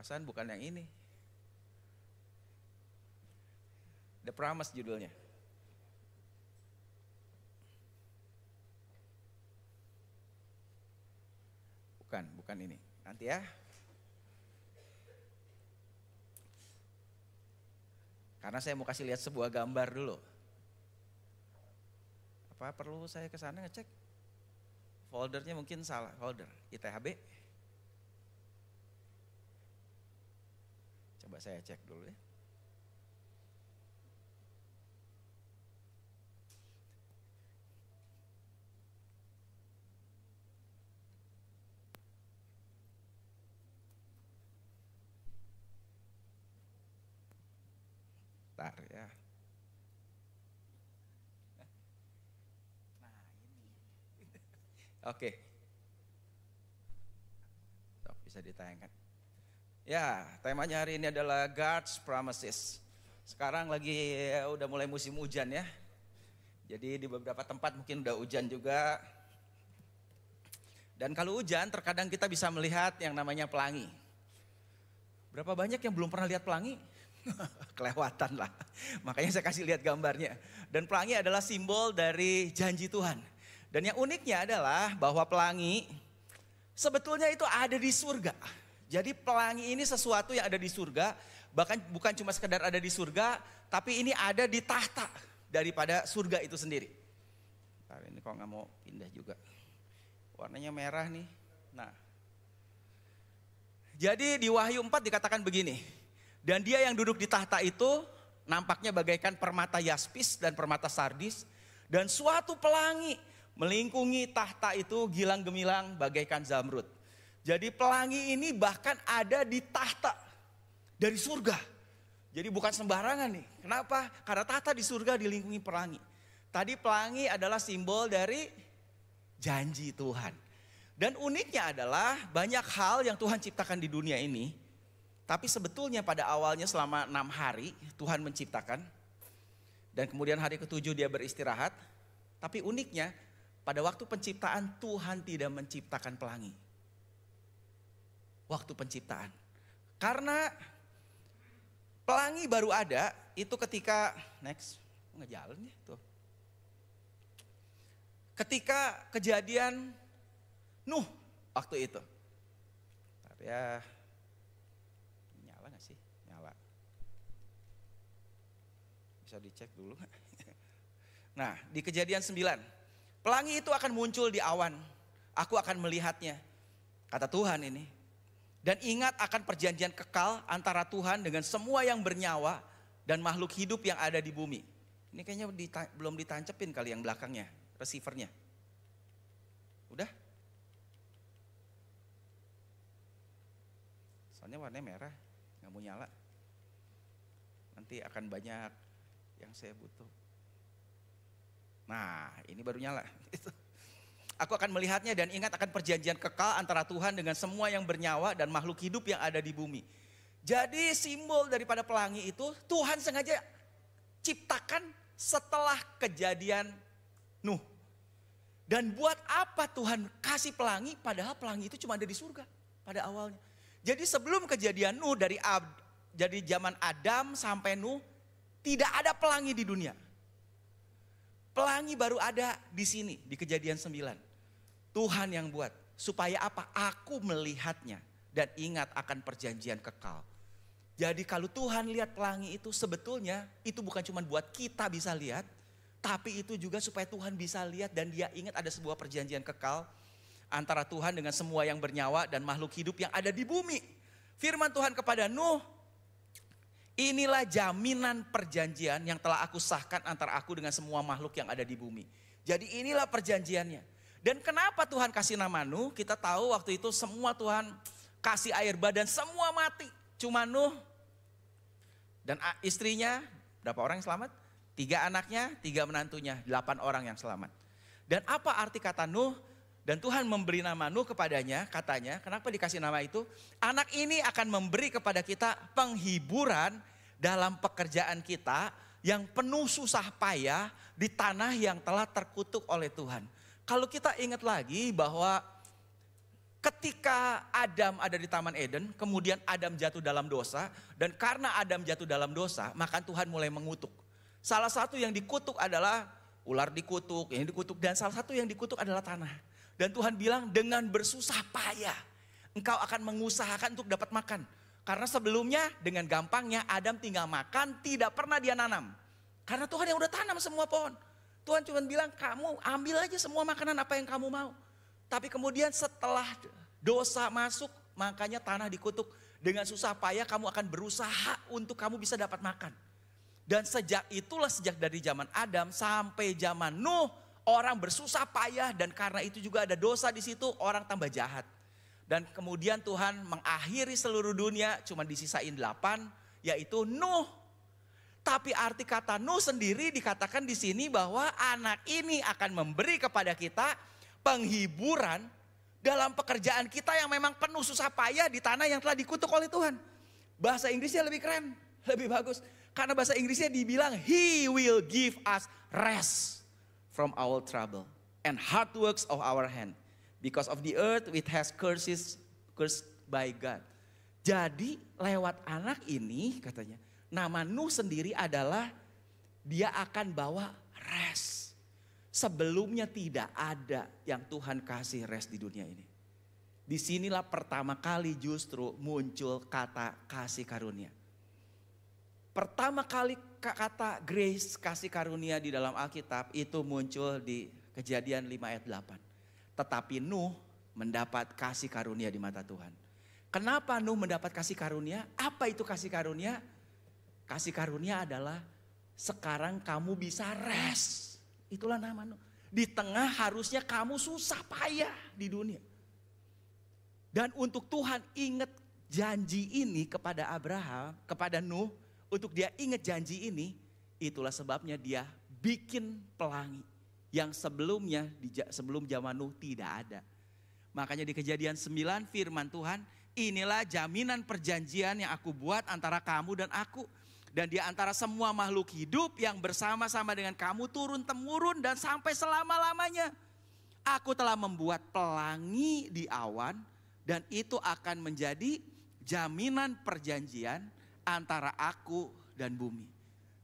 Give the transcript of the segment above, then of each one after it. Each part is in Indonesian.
Perasaan bukan yang ini. The Promise judulnya. Bukan ini. Nanti ya. Karena saya mau kasih lihat sebuah gambar dulu. Apa perlu saya ke sana ngecek? Foldernya mungkin salah, folder ITHB. Coba saya cek dulu ya. Bentar ya. Nah ini. Oke. Bisa ditayangkan. Ya, temanya hari ini adalah God's Promises. Sekarang lagi udah mulai musim hujan ya. Jadi di beberapa tempat mungkin udah hujan juga. Dan kalau hujan terkadang kita bisa melihat yang namanya pelangi. Berapa banyak yang belum pernah lihat pelangi? Kelewatan lah. Makanya saya kasih lihat gambarnya. Dan pelangi adalah simbol dari janji Tuhan. Dan yang uniknya adalah bahwa pelangi sebetulnya itu ada di surga. Jadi pelangi ini sesuatu yang ada di surga, bahkan bukan cuma sekedar ada di surga, tapi ini ada di tahta daripada surga itu sendiri. Nah, ini kok nggak mau pindah juga. Warnanya merah nih. Nah, jadi di Wahyu 4 dikatakan begini. Dan dia yang duduk di tahta itu nampaknya bagaikan permata yaspis dan permata sardis. Dan suatu pelangi melingkungi tahta itu gilang gemilang bagaikan zamrud. Jadi pelangi ini bahkan ada di tahta dari surga. Jadi bukan sembarangan nih. Kenapa? Karena tahta di surga dilingkungi pelangi. Tadi pelangi adalah simbol dari janji Tuhan. Dan uniknya adalah banyak hal yang Tuhan ciptakan di dunia ini. Tapi sebetulnya pada awalnya selama 6 hari Tuhan menciptakan. Dan kemudian hari ke-7 dia beristirahat. Tapi uniknya pada waktu penciptaan Tuhan tidak menciptakan pelangi. Waktu penciptaan. Karena pelangi baru ada itu ketika ngejalan ya tuh. Ketika kejadian Nuh waktu itu. Bentar ya. Nyala gak sih? Nyala. Bisa dicek dulu. Nah, di Kejadian 9. Pelangi itu akan muncul di awan. Aku akan melihatnya. Kata Tuhan ini. Dan ingat akan perjanjian kekal antara Tuhan dengan semua yang bernyawa dan makhluk hidup yang ada di bumi. Ini kayaknya belum ditancepin kali yang belakangnya, receivernya. Udah? Soalnya warnanya merah, nggak mau nyala. Nanti akan banyak yang saya butuh. Nah, ini baru nyala. Aku akan melihatnya dan ingat akan perjanjian kekal antara Tuhan dengan semua yang bernyawa dan makhluk hidup yang ada di bumi. Jadi simbol daripada pelangi itu Tuhan sengaja ciptakan setelah kejadian Nuh. Dan buat apa Tuhan kasih pelangi padahal pelangi itu cuma ada di surga pada awalnya. Jadi sebelum kejadian Nuh dari zaman Adam sampai Nuh tidak ada pelangi di dunia. Pelangi baru ada di sini di Kejadian 9. Tuhan yang buat. Supaya apa? Aku melihatnya dan ingat akan perjanjian kekal. Jadi kalau Tuhan lihat pelangi itu sebetulnya itu bukan cuma buat kita bisa lihat. Tapi itu juga supaya Tuhan bisa lihat dan dia ingat ada sebuah perjanjian kekal. Antara Tuhan dengan semua yang bernyawa dan makhluk hidup yang ada di bumi. Firman Tuhan kepada Nuh. Inilah jaminan perjanjian yang telah aku sahkan antara aku dengan semua makhluk yang ada di bumi. Jadi inilah perjanjiannya. Dan kenapa Tuhan kasih nama Nuh? Kita tahu waktu itu semua Tuhan kasih air bah dan semua mati. Cuma Nuh dan istrinya, berapa orang yang selamat? 3 anaknya, 3 menantunya, 8 orang yang selamat. Dan apa arti kata Nuh? Dan Tuhan memberi nama Nuh kepadanya, katanya, kenapa dikasih nama itu? Anak ini akan memberi kepada kita penghiburan dalam pekerjaan kita yang penuh susah payah di tanah yang telah terkutuk oleh Tuhan. Kalau kita ingat lagi bahwa Ketika Adam ada di Taman Eden, kemudian Adam jatuh dalam dosa, dan karena Adam jatuh dalam dosa, maka Tuhan mulai mengutuk. Salah satu yang dikutuk adalah ular dikutuk, dan salah satu yang dikutuk adalah tanah. Dan Tuhan bilang dengan bersusah payah, engkau akan mengusahakan untuk dapat makan. Karena sebelumnya dengan gampangnya Adam tinggal makan, tidak pernah dia nanam. Karena Tuhan yang udah tanam semua pohon. Tuhan cuma bilang, kamu ambil aja semua makanan apa yang kamu mau. Tapi kemudian setelah dosa masuk, makanya tanah dikutuk. Dengan susah payah kamu akan berusaha untuk kamu bisa dapat makan. Dan sejak dari zaman Adam sampai zaman Nuh, orang bersusah payah, dan karena itu juga ada dosa di situ, orang tambah jahat. Dan kemudian Tuhan mengakhiri seluruh dunia, cuma disisain 8, yaitu Nuh. Tapi arti kata Nuh sendiri dikatakan di sini bahwa anak ini akan memberi kepada kita penghiburan dalam pekerjaan kita yang memang penuh susah payah di tanah yang telah dikutuk oleh Tuhan. Bahasa Inggrisnya lebih keren, lebih bagus. Karena bahasa Inggrisnya dibilang, He will give us rest from our trouble and hard works of our hand. Because of the earth which has cursed by God. Jadi lewat anak ini katanya, nama Nuh sendiri adalah dia akan bawa rest. Sebelumnya tidak ada yang Tuhan kasih rest di dunia ini. Disinilah pertama kali justru muncul kata kasih karunia. Pertama kali kata grace, kasih karunia di dalam Alkitab itu muncul di Kejadian 5 ayat 8. Tetapi Nuh mendapat kasih karunia di mata Tuhan. Kenapa Nuh mendapat kasih karunia? Apa itu kasih karunia? Kasih karunia adalah sekarang kamu bisa rest. Itulah nama Nuh. Di tengah harusnya kamu susah payah di dunia. Dan untuk Tuhan ingat janji ini kepada Abraham, kepada Nuh, untuk dia ingat janji ini, itulah sebabnya dia bikin pelangi yang sebelumnya, sebelum zaman Nuh tidak ada. Makanya di Kejadian 9 firman Tuhan, inilah jaminan perjanjian yang aku buat antara kamu dan aku. Dan di antara semua makhluk hidup yang bersama-sama dengan kamu turun-temurun dan sampai selama-lamanya. Aku telah membuat pelangi di awan dan itu akan menjadi jaminan perjanjian antara aku dan bumi.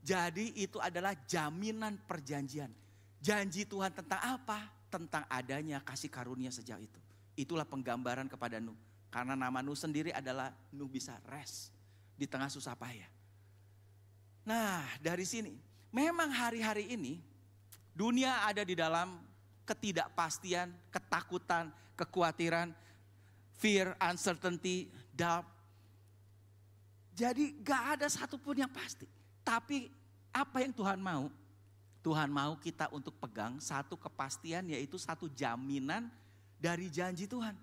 Jadi itu adalah jaminan perjanjian. Janji Tuhan tentang apa? Tentang adanya kasih karunia sejak itu. Itulah penggambaran kepada Nuh. Karena nama Nuh sendiri adalah Nuh bisa rest di tengah susah payah. Nah, dari sini memang hari-hari ini dunia ada di dalam ketidakpastian, ketakutan, kekhawatiran, fear, uncertainty, doubt. Jadi gak ada satupun yang pasti. Tapi apa yang Tuhan mau? Tuhan mau kita untuk pegang satu kepastian, yaitu satu jaminan dari janji Tuhan.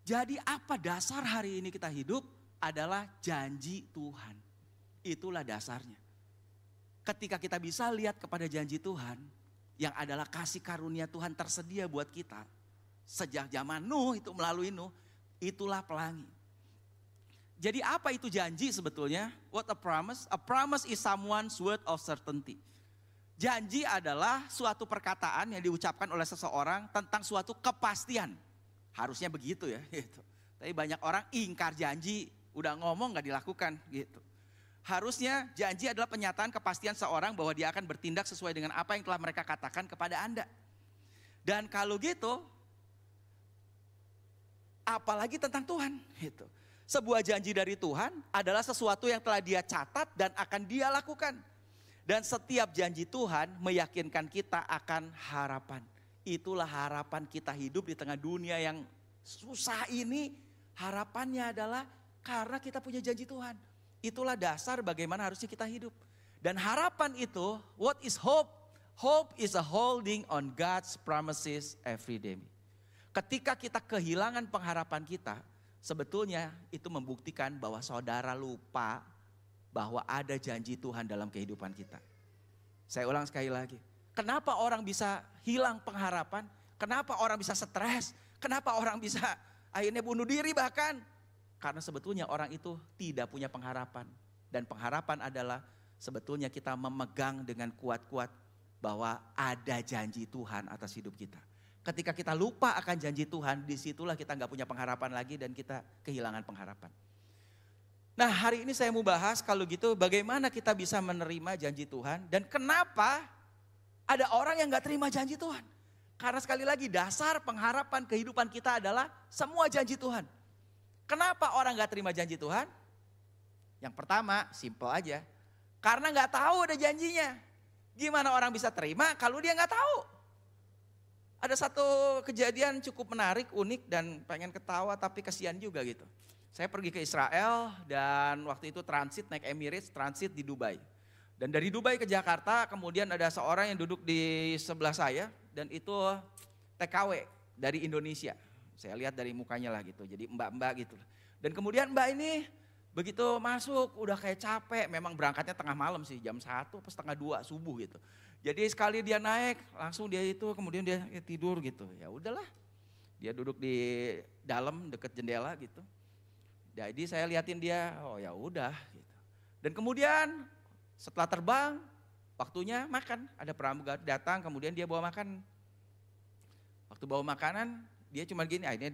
Jadi apa dasar hari ini kita hidup? Adalah janji Tuhan. Itulah dasarnya. Ketika kita bisa lihat kepada janji Tuhan, yang adalah kasih karunia Tuhan tersedia buat kita. Sejak zaman Nuh, itu melalui Nuh, itulah pelangi. Jadi apa itu janji sebetulnya? What a promise? A promise is someone's word of certainty. Janji adalah suatu perkataan yang diucapkan oleh seseorang tentang suatu kepastian. Harusnya begitu ya. Gitu. Tapi banyak orang ingkar janji, udah ngomong gak dilakukan gitu. Harusnya janji adalah penyataan kepastian seorang bahwa dia akan bertindak sesuai dengan apa yang telah mereka katakan kepada Anda. Dan kalau gitu, apalagi tentang Tuhan. Gitu. Sebuah janji dari Tuhan adalah sesuatu yang telah dia catat dan akan dia lakukan. Dan setiap janji Tuhan meyakinkan kita akan harapan. Itulah harapan kita hidup di tengah dunia yang susah ini. Harapannya adalah karena kita punya janji Tuhan. Itulah dasar bagaimana harusnya kita hidup. Dan harapan itu, what is hope? Hope is a holding on God's promises every day. Ketika kita kehilangan pengharapan kita, sebetulnya itu membuktikan bahwa saudara lupa bahwa ada janji Tuhan dalam kehidupan kita. Saya ulang sekali lagi. Kenapa orang bisa hilang pengharapan? Kenapa orang bisa stres? Kenapa orang bisa akhirnya bunuh diri bahkan? Karena sebetulnya orang itu tidak punya pengharapan. Dan pengharapan adalah sebetulnya kita memegang dengan kuat-kuat bahwa ada janji Tuhan atas hidup kita. Ketika kita lupa akan janji Tuhan, disitulah kita nggak punya pengharapan lagi dan kita kehilangan pengharapan. Nah, hari ini saya mau bahas kalau gitu bagaimana kita bisa menerima janji Tuhan dan kenapa ada orang yang nggak terima janji Tuhan. Karena sekali lagi dasar pengharapan kehidupan kita adalah semua janji Tuhan. Kenapa orang nggak terima janji Tuhan? Yang pertama, simple aja. Karena nggak tahu ada janjinya. Gimana orang bisa terima kalau dia nggak tahu? Ada satu kejadian cukup menarik, unik dan pengen ketawa tapi kasihan juga gitu. Saya pergi ke Israel dan waktu itu transit naik Emirates, transit di Dubai. Dan dari Dubai ke Jakarta kemudian ada seorang yang duduk di sebelah saya dan itu TKW dari Indonesia. Saya lihat dari mukanya lah gitu, jadi mbak-mbak gitu. Dan kemudian mbak ini begitu masuk udah kayak capek, memang berangkatnya tengah malam sih, jam 1 atau setengah 2 subuh gitu. Jadi sekali dia naik, langsung dia itu kemudian dia tidur gitu. Ya udahlah, dia duduk di dalam dekat jendela gitu. Jadi saya liatin dia, oh ya udah gitu. Dan kemudian setelah terbang, waktunya makan. Ada pramugari datang, kemudian dia bawa makan. Waktu bawa makanan, dia cuma gini, akhirnya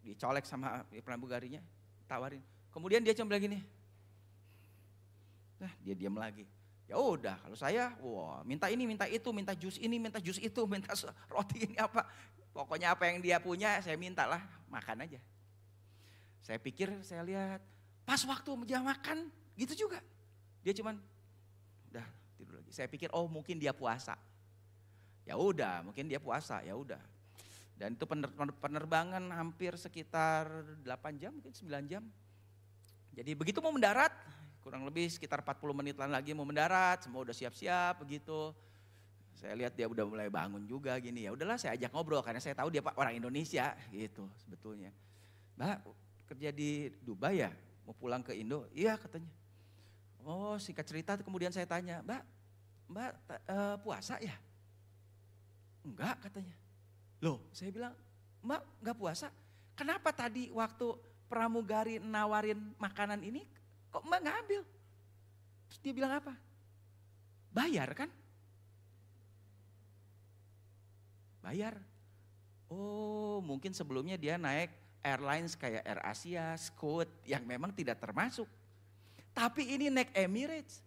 dicolek sama pramugarinya, tawarin. Kemudian dia cuma bilang gini, nah dia diam lagi. Ya udah, kalau saya, wah minta ini, minta itu, minta jus ini, minta jus itu, minta roti ini apa. Pokoknya apa yang dia punya saya mintalah, makan aja. Saya pikir, saya lihat, pas waktu dia makan gitu juga. Dia cuman, udah tidur lagi. Saya pikir, oh mungkin dia puasa. Ya udah, mungkin dia puasa, ya udah. Dan itu penerbangan hampir sekitar 8 jam, mungkin 9 jam. Jadi begitu mau mendarat, kurang lebih sekitar 40 menitan lagi mau mendarat, semua udah siap-siap begitu. Saya lihat dia udah mulai bangun juga gini, ya udahlah saya ajak ngobrol karena saya tahu dia Pak orang Indonesia gitu sebetulnya. Mbak kerja di Dubai ya, mau pulang ke Indo? Iya katanya. Oh singkat cerita kemudian saya tanya, Mbak puasa ya? Enggak katanya. Loh saya bilang, Mbak enggak puasa? Kenapa tadi waktu pramugari nawarin makanan ini kok Mbak nggak ambil? Terus dia bilang apa? Bayar kan? Bayar. Oh mungkin sebelumnya dia naik airlines kayak Air Asia, Scoot yang memang tidak termasuk. Tapi ini naik Emirates.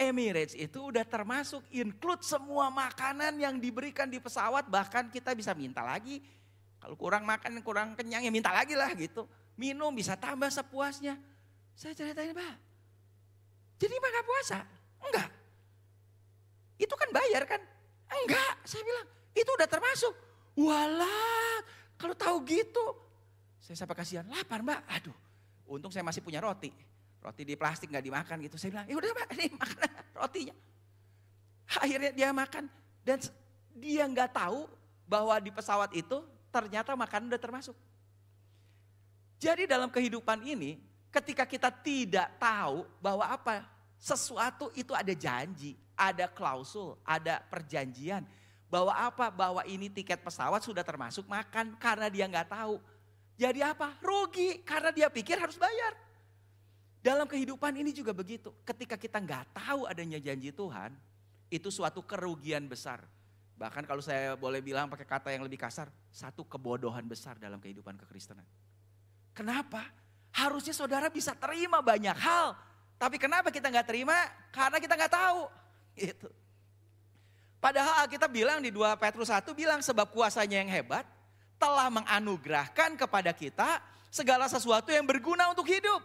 Emirates itu udah termasuk include semua makanan yang diberikan di pesawat. Bahkan kita bisa minta lagi. Kalau kurang makan, kurang kenyang ya minta lagi lah gitu. Minum bisa tambah sepuasnya. Saya ceritain, Pak, jadi Mbak gak puasa? Enggak. Itu kan bayar kan? Enggak, saya bilang, itu udah termasuk. Walah, kalau tahu gitu. Saya sampai kasihan, lapar Mbak. Aduh, untung saya masih punya roti. Roti di plastik gak dimakan gitu. Saya bilang, ya udah Mbak, ini makan rotinya. Akhirnya dia makan. Dan dia gak tahu bahwa di pesawat itu ternyata makanan udah termasuk. Jadi dalam kehidupan ini, ketika kita tidak tahu bahwa apa sesuatu itu ada janji, ada klausul, ada perjanjian. Bahwa apa? Bahwa ini tiket pesawat sudah termasuk makan karena dia nggak tahu. Jadi apa? Rugi karena dia pikir harus bayar. Dalam kehidupan ini juga begitu. Ketika kita nggak tahu adanya janji Tuhan, itu suatu kerugian besar. Bahkan kalau saya boleh bilang pakai kata yang lebih kasar, satu kebodohan besar dalam kehidupan kekristenan. Kenapa? Harusnya saudara bisa terima banyak hal. Tapi kenapa kita nggak terima? Karena kita nggak tahu. Gitu. Padahal kita bilang di 2 Petrus 1 bilang sebab kuasanya yang hebat telah menganugerahkan kepada kita segala sesuatu yang berguna untuk hidup.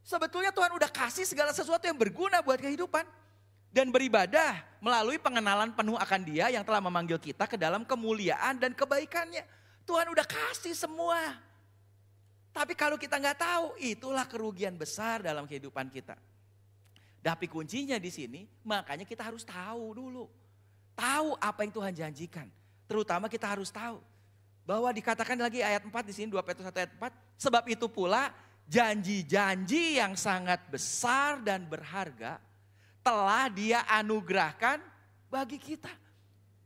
Sebetulnya Tuhan udah kasih segala sesuatu yang berguna buat kehidupan. Dan beribadah melalui pengenalan penuh akan Dia yang telah memanggil kita ke dalam kemuliaan dan kebaikannya. Tuhan udah kasih semua. Tapi kalau kita nggak tahu, itulah kerugian besar dalam kehidupan kita. Tapi kuncinya di sini, makanya kita harus tahu dulu. Tahu apa yang Tuhan janjikan. Terutama kita harus tahu bahwa dikatakan lagi ayat 4 di sini 2 Petrus 1 ayat 4, sebab itu pula janji-janji yang sangat besar dan berharga telah Dia anugerahkan bagi kita.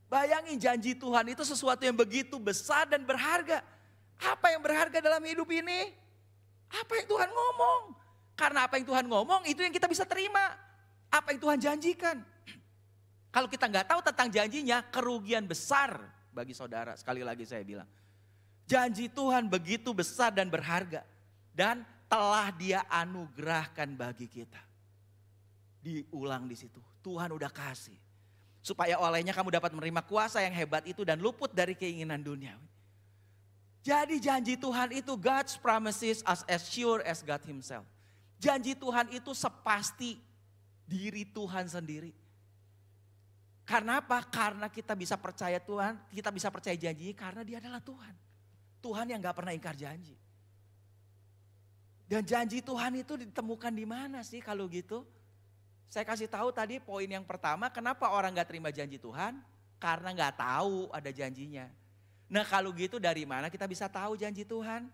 Bayangin janji Tuhan itu sesuatu yang begitu besar dan berharga. Apa yang berharga dalam hidup ini? Apa yang Tuhan ngomong? Karena apa yang Tuhan ngomong itu yang kita bisa terima. Apa yang Tuhan janjikan. Kalau kita nggak tahu tentang janjinya, kerugian besar bagi saudara. Sekali lagi saya bilang, janji Tuhan begitu besar dan berharga. Dan telah Dia anugerahkan bagi kita. Diulang di situ, Tuhan udah kasih. Supaya olehnya kamu dapat menerima kuasa yang hebat itu dan luput dari keinginan duniawi. Jadi janji Tuhan itu God's promises as sure as God Himself. Janji Tuhan itu sepasti diri Tuhan sendiri. Karena apa? Karena kita bisa percaya Tuhan, kita bisa percaya janjinya karena Dia adalah Tuhan. Tuhan yang gak pernah ingkar janji. Dan janji Tuhan itu ditemukan di mana sih kalau gitu? Saya kasih tahu tadi poin yang pertama, kenapa orang gak terima janji Tuhan? Karena gak tahu ada janjinya. Nah kalau gitu dari mana kita bisa tahu janji Tuhan?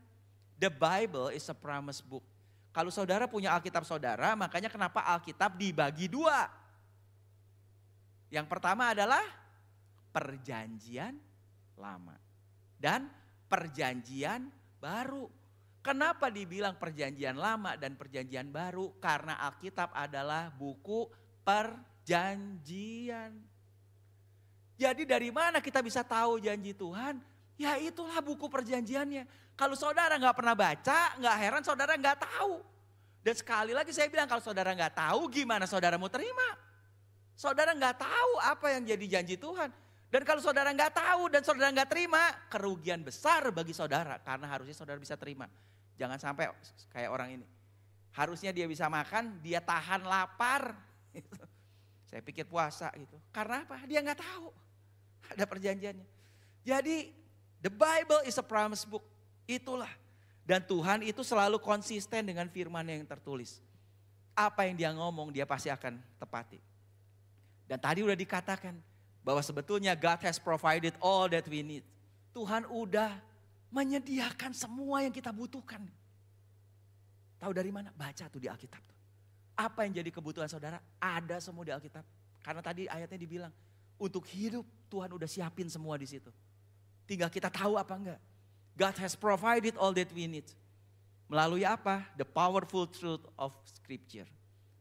The Bible is a promise book. Kalau saudara punya Alkitab saudara, makanya kenapa Alkitab dibagi dua. Yang pertama adalah perjanjian lama dan perjanjian baru. Kenapa dibilang perjanjian lama dan perjanjian baru? Karena Alkitab adalah buku perjanjian. Jadi dari mana kita bisa tahu janji Tuhan? Ya itulah buku perjanjiannya. Kalau saudara nggak pernah baca, nggak heran saudara nggak tahu. Dan sekali lagi saya bilang, kalau saudara nggak tahu, gimana saudara mau terima? Saudara nggak tahu apa yang jadi janji Tuhan. Dan kalau saudara nggak tahu dan saudara nggak terima, kerugian besar bagi saudara. Karena harusnya saudara bisa terima. Jangan sampai kayak orang ini. Harusnya dia bisa makan, dia tahan lapar. Saya pikir puasa gitu. Karena apa? Dia nggak tahu. Ada perjanjiannya. Jadi the Bible is a promise book. Itulah. Dan Tuhan itu selalu konsisten dengan firman yang tertulis. Apa yang Dia ngomong, Dia pasti akan tepati. Dan tadi udah dikatakan bahwa sebetulnya God has provided all that we need. Tuhan udah menyediakan semua yang kita butuhkan. Tahu dari mana? Baca tuh di Alkitab. Apa yang jadi kebutuhan saudara? Ada semua di Alkitab. Karena tadi ayatnya dibilang, untuk hidup Tuhan udah siapin semua di situ. Tinggal kita tahu apa enggak. God has provided all that we need. Melalui apa? The powerful truth of Scripture.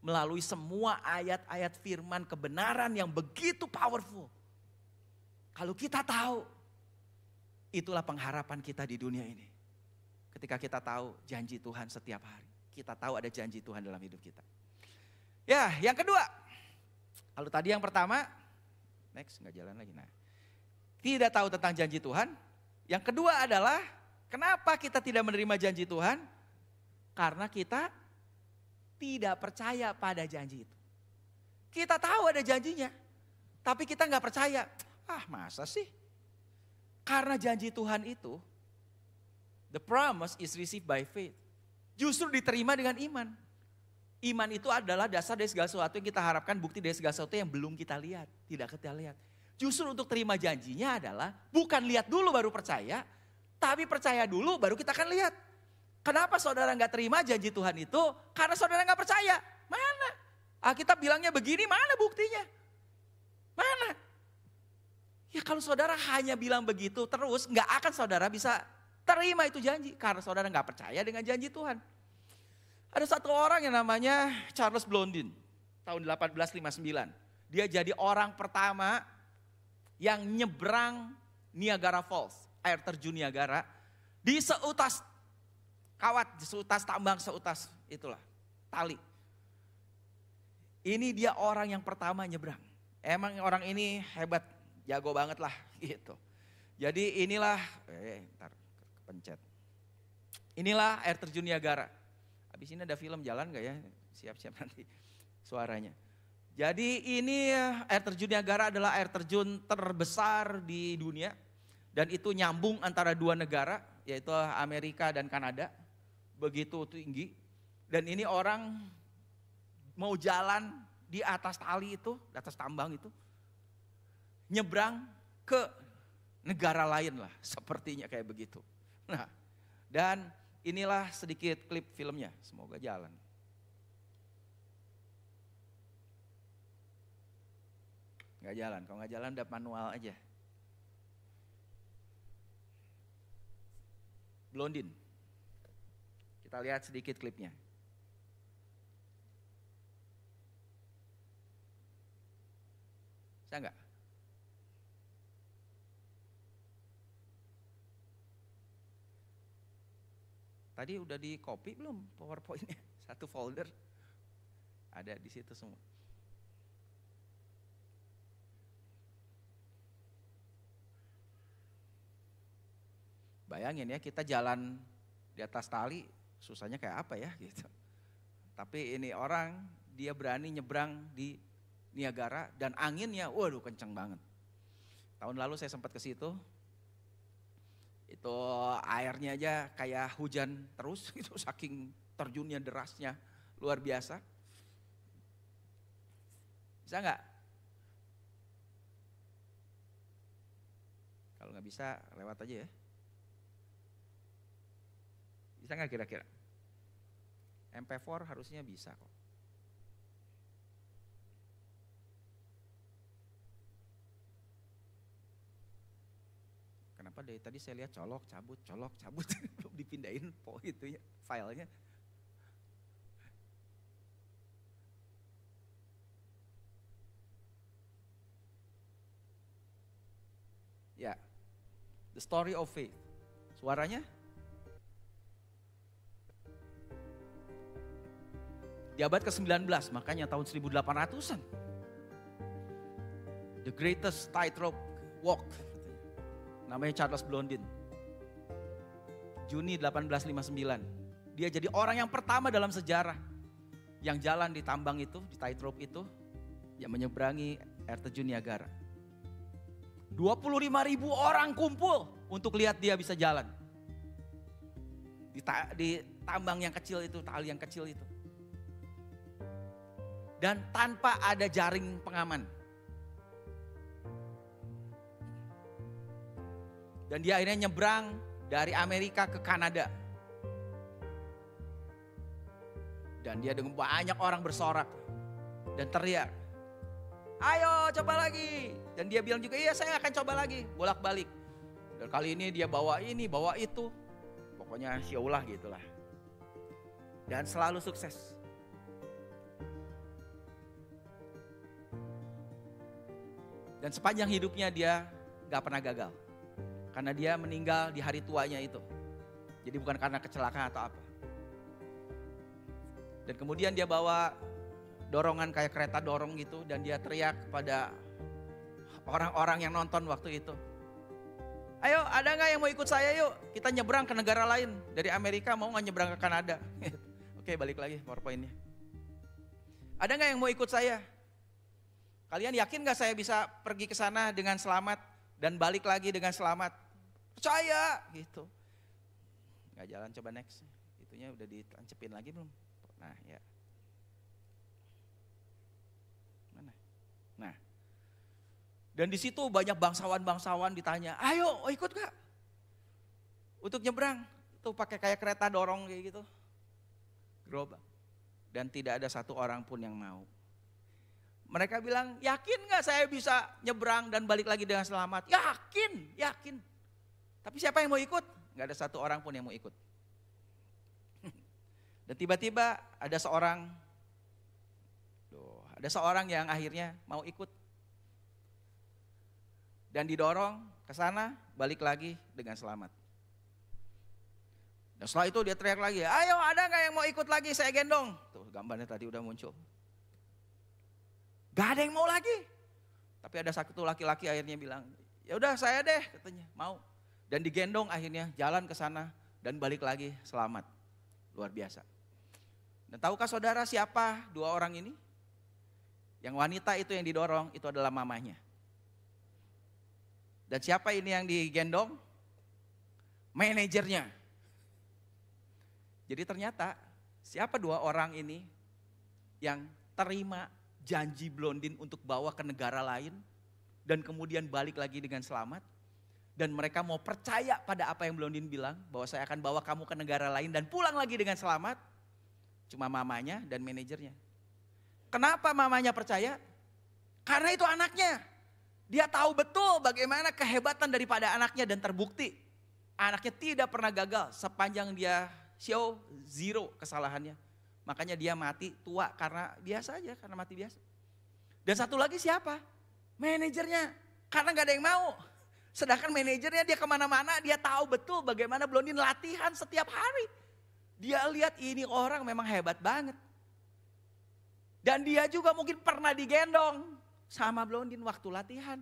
Melalui semua ayat-ayat firman kebenaran yang begitu powerful. Kalau kita tahu, itulah pengharapan kita di dunia ini. Ketika kita tahu janji Tuhan setiap hari. Kita tahu ada janji Tuhan dalam hidup kita. Ya, yang kedua. Kalau tadi yang pertama, next nggak jalan lagi. Nah, tidak tahu tentang janji Tuhan. Yang kedua adalah, kenapa kita tidak menerima janji Tuhan? Karena kita tidak percaya pada janji itu. Kita tahu ada janjinya, tapi kita nggak percaya. Ah, masa sih? Karena janji Tuhan itu, the promise is received by faith. Justru diterima dengan iman. Iman itu adalah dasar dari segala sesuatu yang kita harapkan, bukti dari segala sesuatu yang belum kita lihat, tidak kita lihat. Justru untuk terima janjinya adalah bukan lihat dulu baru percaya, tapi percaya dulu baru kita akan lihat. Kenapa saudara nggak terima janji Tuhan itu? Karena saudara nggak percaya. Mana? Alkitab bilangnya begini, mana buktinya? Mana? Ya kalau saudara hanya bilang begitu terus, nggak akan saudara bisa terima itu janji. Karena saudara nggak percaya dengan janji Tuhan. Ada satu orang yang namanya Charles Blondin, tahun 1859. Dia jadi orang pertama yang nyebrang Niagara Falls, air terjun Niagara, di seutas kawat, seutas tambang, seutas itulah tali. Ini dia orang yang pertama nyebrang. Emang orang ini hebat, jago banget lah gitu. Jadi inilah, ntar kepencet. Inilah air terjun Niagara. Habis ini ada film jalan gak ya? Siap-siap nanti suaranya. Jadi ini air terjun Niagara adalah air terjun terbesar di dunia. Dan itu nyambung antara dua negara, yaitu Amerika dan Kanada. Begitu tinggi. Dan ini orang mau jalan di atas tali itu, di atas tambang itu. Nyebrang ke negara lain lah, sepertinya kayak begitu. Nah, dan inilah sedikit klip filmnya, semoga jalan. Nggak jalan, kalau nggak jalan udah manual aja. Blondin. Kita lihat sedikit klipnya. Bisa nggak? Tadi udah di copy belum PowerPoint-nya? Satu folder. Ada di situ semua. Bayangin ya, kita jalan di atas tali, susahnya kayak apa ya gitu. Tapi ini orang, dia berani nyebrang di Niagara dan anginnya, waduh kenceng banget. Tahun lalu saya sempat ke situ, itu airnya aja kayak hujan terus, itu saking terjunnya derasnya, luar biasa. Bisa nggak? Kalau nggak bisa, lewat aja ya. Bisa nggak kira-kira? MP4 harusnya bisa kok. Kenapa dari tadi saya lihat colok cabut belum dipindahin itu ya filenya. Ya, The Story of Faith. Suaranya? Di abad ke-19, makanya tahun 1800-an. The greatest tightrope walk. Namanya Charles Blondin. Juni 1859. Dia jadi orang yang pertama dalam sejarah yang jalan di tambang itu, di tightrope itu, yang menyeberangi air terjun Niagara. 25.000 orang kumpul untuk lihat dia bisa jalan. Di tambang yang kecil itu, tali yang kecil itu. Dan tanpa ada jaring pengaman. Dan dia akhirnya nyebrang dari Amerika ke Kanada. Dan dia dengan banyak orang bersorak dan teriak, ayo coba lagi. Dan dia bilang juga, iya saya akan coba lagi, bolak-balik. Dan kali ini dia bawa ini, bawa itu. Pokoknya syaulah gitulah. Dan selalu sukses. Dan sepanjang hidupnya dia gak pernah gagal. Karena dia meninggal di hari tuanya itu. Jadi bukan karena kecelakaan atau apa. Dan kemudian dia bawa dorongan kayak kereta dorong gitu. Dan dia teriak kepada orang-orang yang nonton waktu itu. Ayo ada gak yang mau ikut saya yuk. Kita nyebrang ke negara lain. Dari Amerika mau gak nyebrang ke Kanada. Oke balik lagi PowerPoint-nya. Ada gak yang mau ikut saya? Kalian yakin gak saya bisa pergi ke sana dengan selamat dan balik lagi dengan selamat? Percaya gitu. Gak jalan, coba next. Itunya udah ditancepin lagi belum? Nah ya. Mana? Nah. Dan di situ banyak bangsawan-bangsawan ditanya, ayo ikut gak? Untuk nyebrang. Itu pakai kayak kereta dorong kayak gitu. Gerobak. Dan tidak ada satu orang pun yang mau. Mereka bilang, yakin gak saya bisa nyebrang dan balik lagi dengan selamat? Yakin. Tapi siapa yang mau ikut? Gak ada satu orang pun yang mau ikut. Dan tiba-tiba ada seorang yang akhirnya mau ikut. Dan didorong ke sana, balik lagi dengan selamat. Dan setelah itu dia teriak lagi, ayo ada gak yang mau ikut lagi, saya gendong. Tuh gambarnya tadi udah muncul. Gak ada yang mau lagi. Tapi ada satu laki-laki akhirnya bilang, ya udah saya deh katanya, mau. Dan digendong akhirnya jalan ke sana dan balik lagi selamat. Luar biasa. Dan tahukah saudara siapa dua orang ini? Yang wanita itu yang didorong itu adalah mamanya. Dan siapa ini yang digendong? Manajernya. Jadi ternyata siapa dua orang ini yang terima janji Blondin untuk bawa ke negara lain dan kemudian balik lagi dengan selamat, dan mereka mau percaya pada apa yang Blondin bilang bahwa saya akan bawa kamu ke negara lain dan pulang lagi dengan selamat? Cuma mamanya dan manajernya. Kenapa mamanya percaya? Karena itu anaknya. Dia tahu betul bagaimana kehebatan daripada anaknya dan terbukti anaknya tidak pernah gagal sepanjang dia show zero kesalahannya. Makanya dia mati tua karena biasa aja, karena mati biasa. Dan satu lagi siapa? Manajernya. Karena gak ada yang mau. Sedangkan manajernya dia kemana-mana, dia tahu betul bagaimana Blondin latihan setiap hari. Dia lihat ini orang memang hebat banget. Dan dia juga mungkin pernah digendong sama Blondin waktu latihan.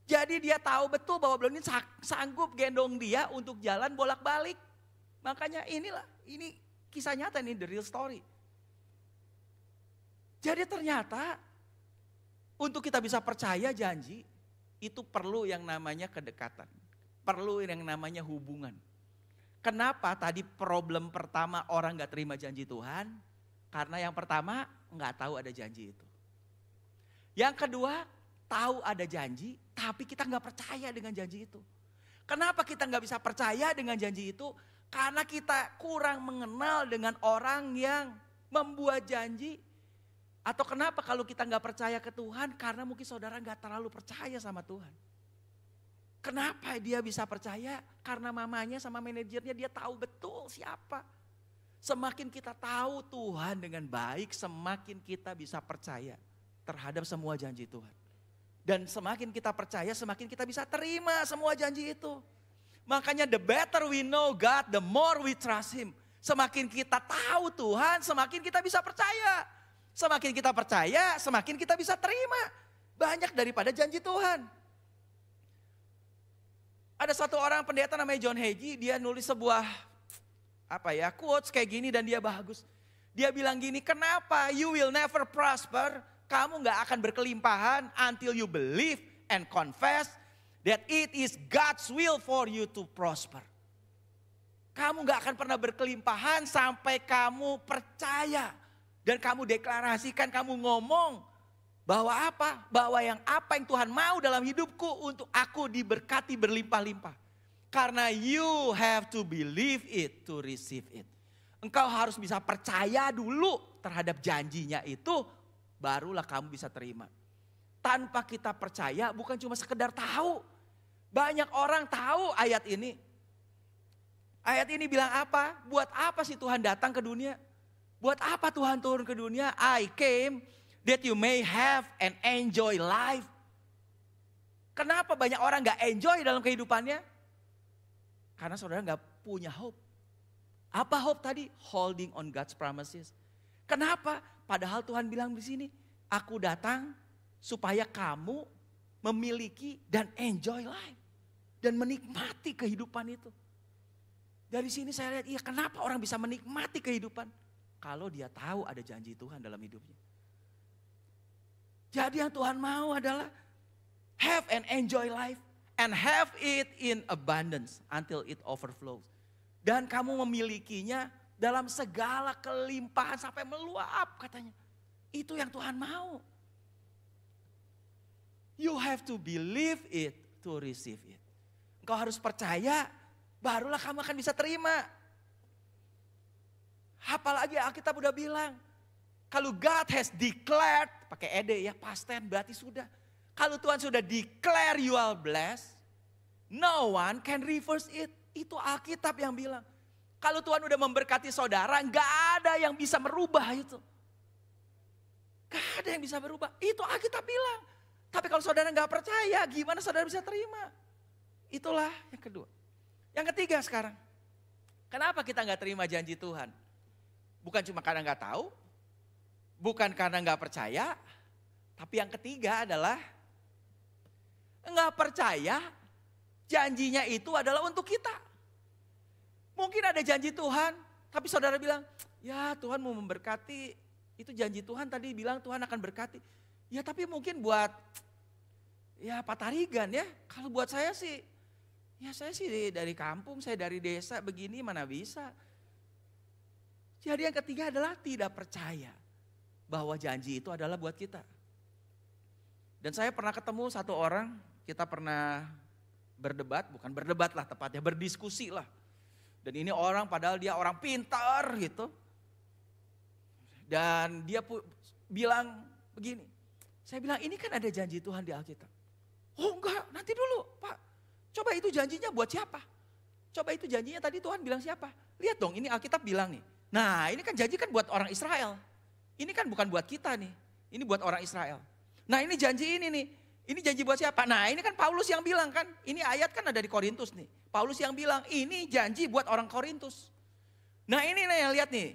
Jadi dia tahu betul bahwa Blondin sanggup gendong dia untuk jalan bolak-balik. Makanya ini kisah nyata nih, the real story. Jadi ternyata untuk kita bisa percaya janji, itu perlu yang namanya kedekatan. Perlu yang namanya hubungan. Kenapa tadi problem pertama orang gak terima janji Tuhan? Karena yang pertama gak tahu ada janji itu. Yang kedua, tahu ada janji tapi kita gak percaya dengan janji itu. Kenapa kita gak bisa percaya dengan janji itu? Karena kita kurang mengenal dengan orang yang membuat janji. Atau kenapa kalau kita gak percaya ke Tuhan? Karena mungkin saudara gak terlalu percaya sama Tuhan. Kenapa dia bisa percaya? Karena mamanya sama manajernya dia tahu betul siapa. Semakin kita tahu Tuhan dengan baik, semakin kita bisa percaya terhadap semua janji Tuhan. Dan semakin kita percaya, semakin kita bisa terima semua janji itu. Makanya the better we know God, the more we trust Him. Semakin kita tahu Tuhan, semakin kita bisa percaya. Semakin kita percaya, semakin kita bisa terima banyak daripada janji Tuhan. Ada satu orang pendeta namanya John Hagee, dia nulis sebuah quotes kayak gini dan dia bagus. Dia bilang gini, kenapa you will never prosper? Kamu gak akan berkelimpahan until you believe and confess that it is God's will for you to prosper. Kamu gak akan pernah berkelimpahan sampai kamu percaya. Dan kamu deklarasikan, kamu ngomong bahwa apa? Bahwa apa yang Tuhan mau dalam hidupku untuk aku diberkati berlimpah-limpah. Karena you have to believe it to receive it. Engkau harus bisa percaya dulu terhadap janjinya itu, barulah kamu bisa terima. Tanpa kita percaya bukan cuma sekedar tahu. Banyak orang tahu ayat ini. Ayat ini bilang apa? Buat apa sih Tuhan datang ke dunia? Buat apa Tuhan turun ke dunia? I came that you may have and enjoy life. Kenapa banyak orang gak enjoy dalam kehidupannya? Karena saudara gak punya hope. Apa hope tadi? Holding on God's promises. Kenapa? Padahal Tuhan bilang di sini, aku datang supaya kamu memiliki dan enjoy life. Dan menikmati kehidupan itu. Dari sini saya lihat, iya kenapa orang bisa menikmati kehidupan? Kalau dia tahu ada janji Tuhan dalam hidupnya. Jadi yang Tuhan mau adalah have and enjoy life. And have it in abundance until it overflows. Dan kamu memilikinya dalam segala kelimpahan sampai meluap katanya. Itu yang Tuhan mau. You have to believe it to receive it. Engkau harus percaya, barulah kamu akan bisa terima. Apalagi Alkitab udah bilang, kalau God has declared, pakai ed ya, past tense berarti sudah. Kalau Tuhan sudah declare you are blessed, no one can reverse it. Itu Alkitab yang bilang. Kalau Tuhan udah memberkati saudara, gak ada yang bisa merubah itu. Gak ada yang bisa berubah, itu Alkitab bilang. Tapi kalau saudara gak percaya, gimana saudara bisa terima? Itulah yang kedua. Yang ketiga sekarang, kenapa kita gak terima janji Tuhan? Bukan cuma karena gak tahu, bukan karena gak percaya, tapi yang ketiga adalah gak percaya janjinya itu adalah untuk kita. Mungkin ada janji Tuhan, tapi saudara bilang, ya Tuhan mau memberkati, itu janji Tuhan tadi bilang Tuhan akan berkati. Ya tapi mungkin buat ya Pak Tarigan ya, kalau buat saya sih, ya saya sih dari kampung, saya dari desa begini mana bisa. Jadi yang ketiga adalah tidak percaya bahwa janji itu adalah buat kita. Dan saya pernah ketemu satu orang, kita pernah berdebat, bukan berdebat lah tepatnya, berdiskusi lah. Dan ini orang padahal dia orang pintar gitu. Dan dia bilang begini, saya bilang ini kan ada janji Tuhan di Alkitab. Oh enggak, nanti dulu Pak, coba itu janjinya buat siapa? Coba itu janjinya tadi Tuhan bilang siapa? Lihat dong ini Alkitab bilang nih. Nah ini kan janji kan buat orang Israel. Ini kan bukan buat kita nih, ini buat orang Israel. Nah ini janji ini nih, ini janji buat siapa? Nah ini kan Paulus yang bilang kan, ini ayat kan ada di Korintus nih. Paulus yang bilang ini janji buat orang Korintus. Nah ini nih yang lihat nih.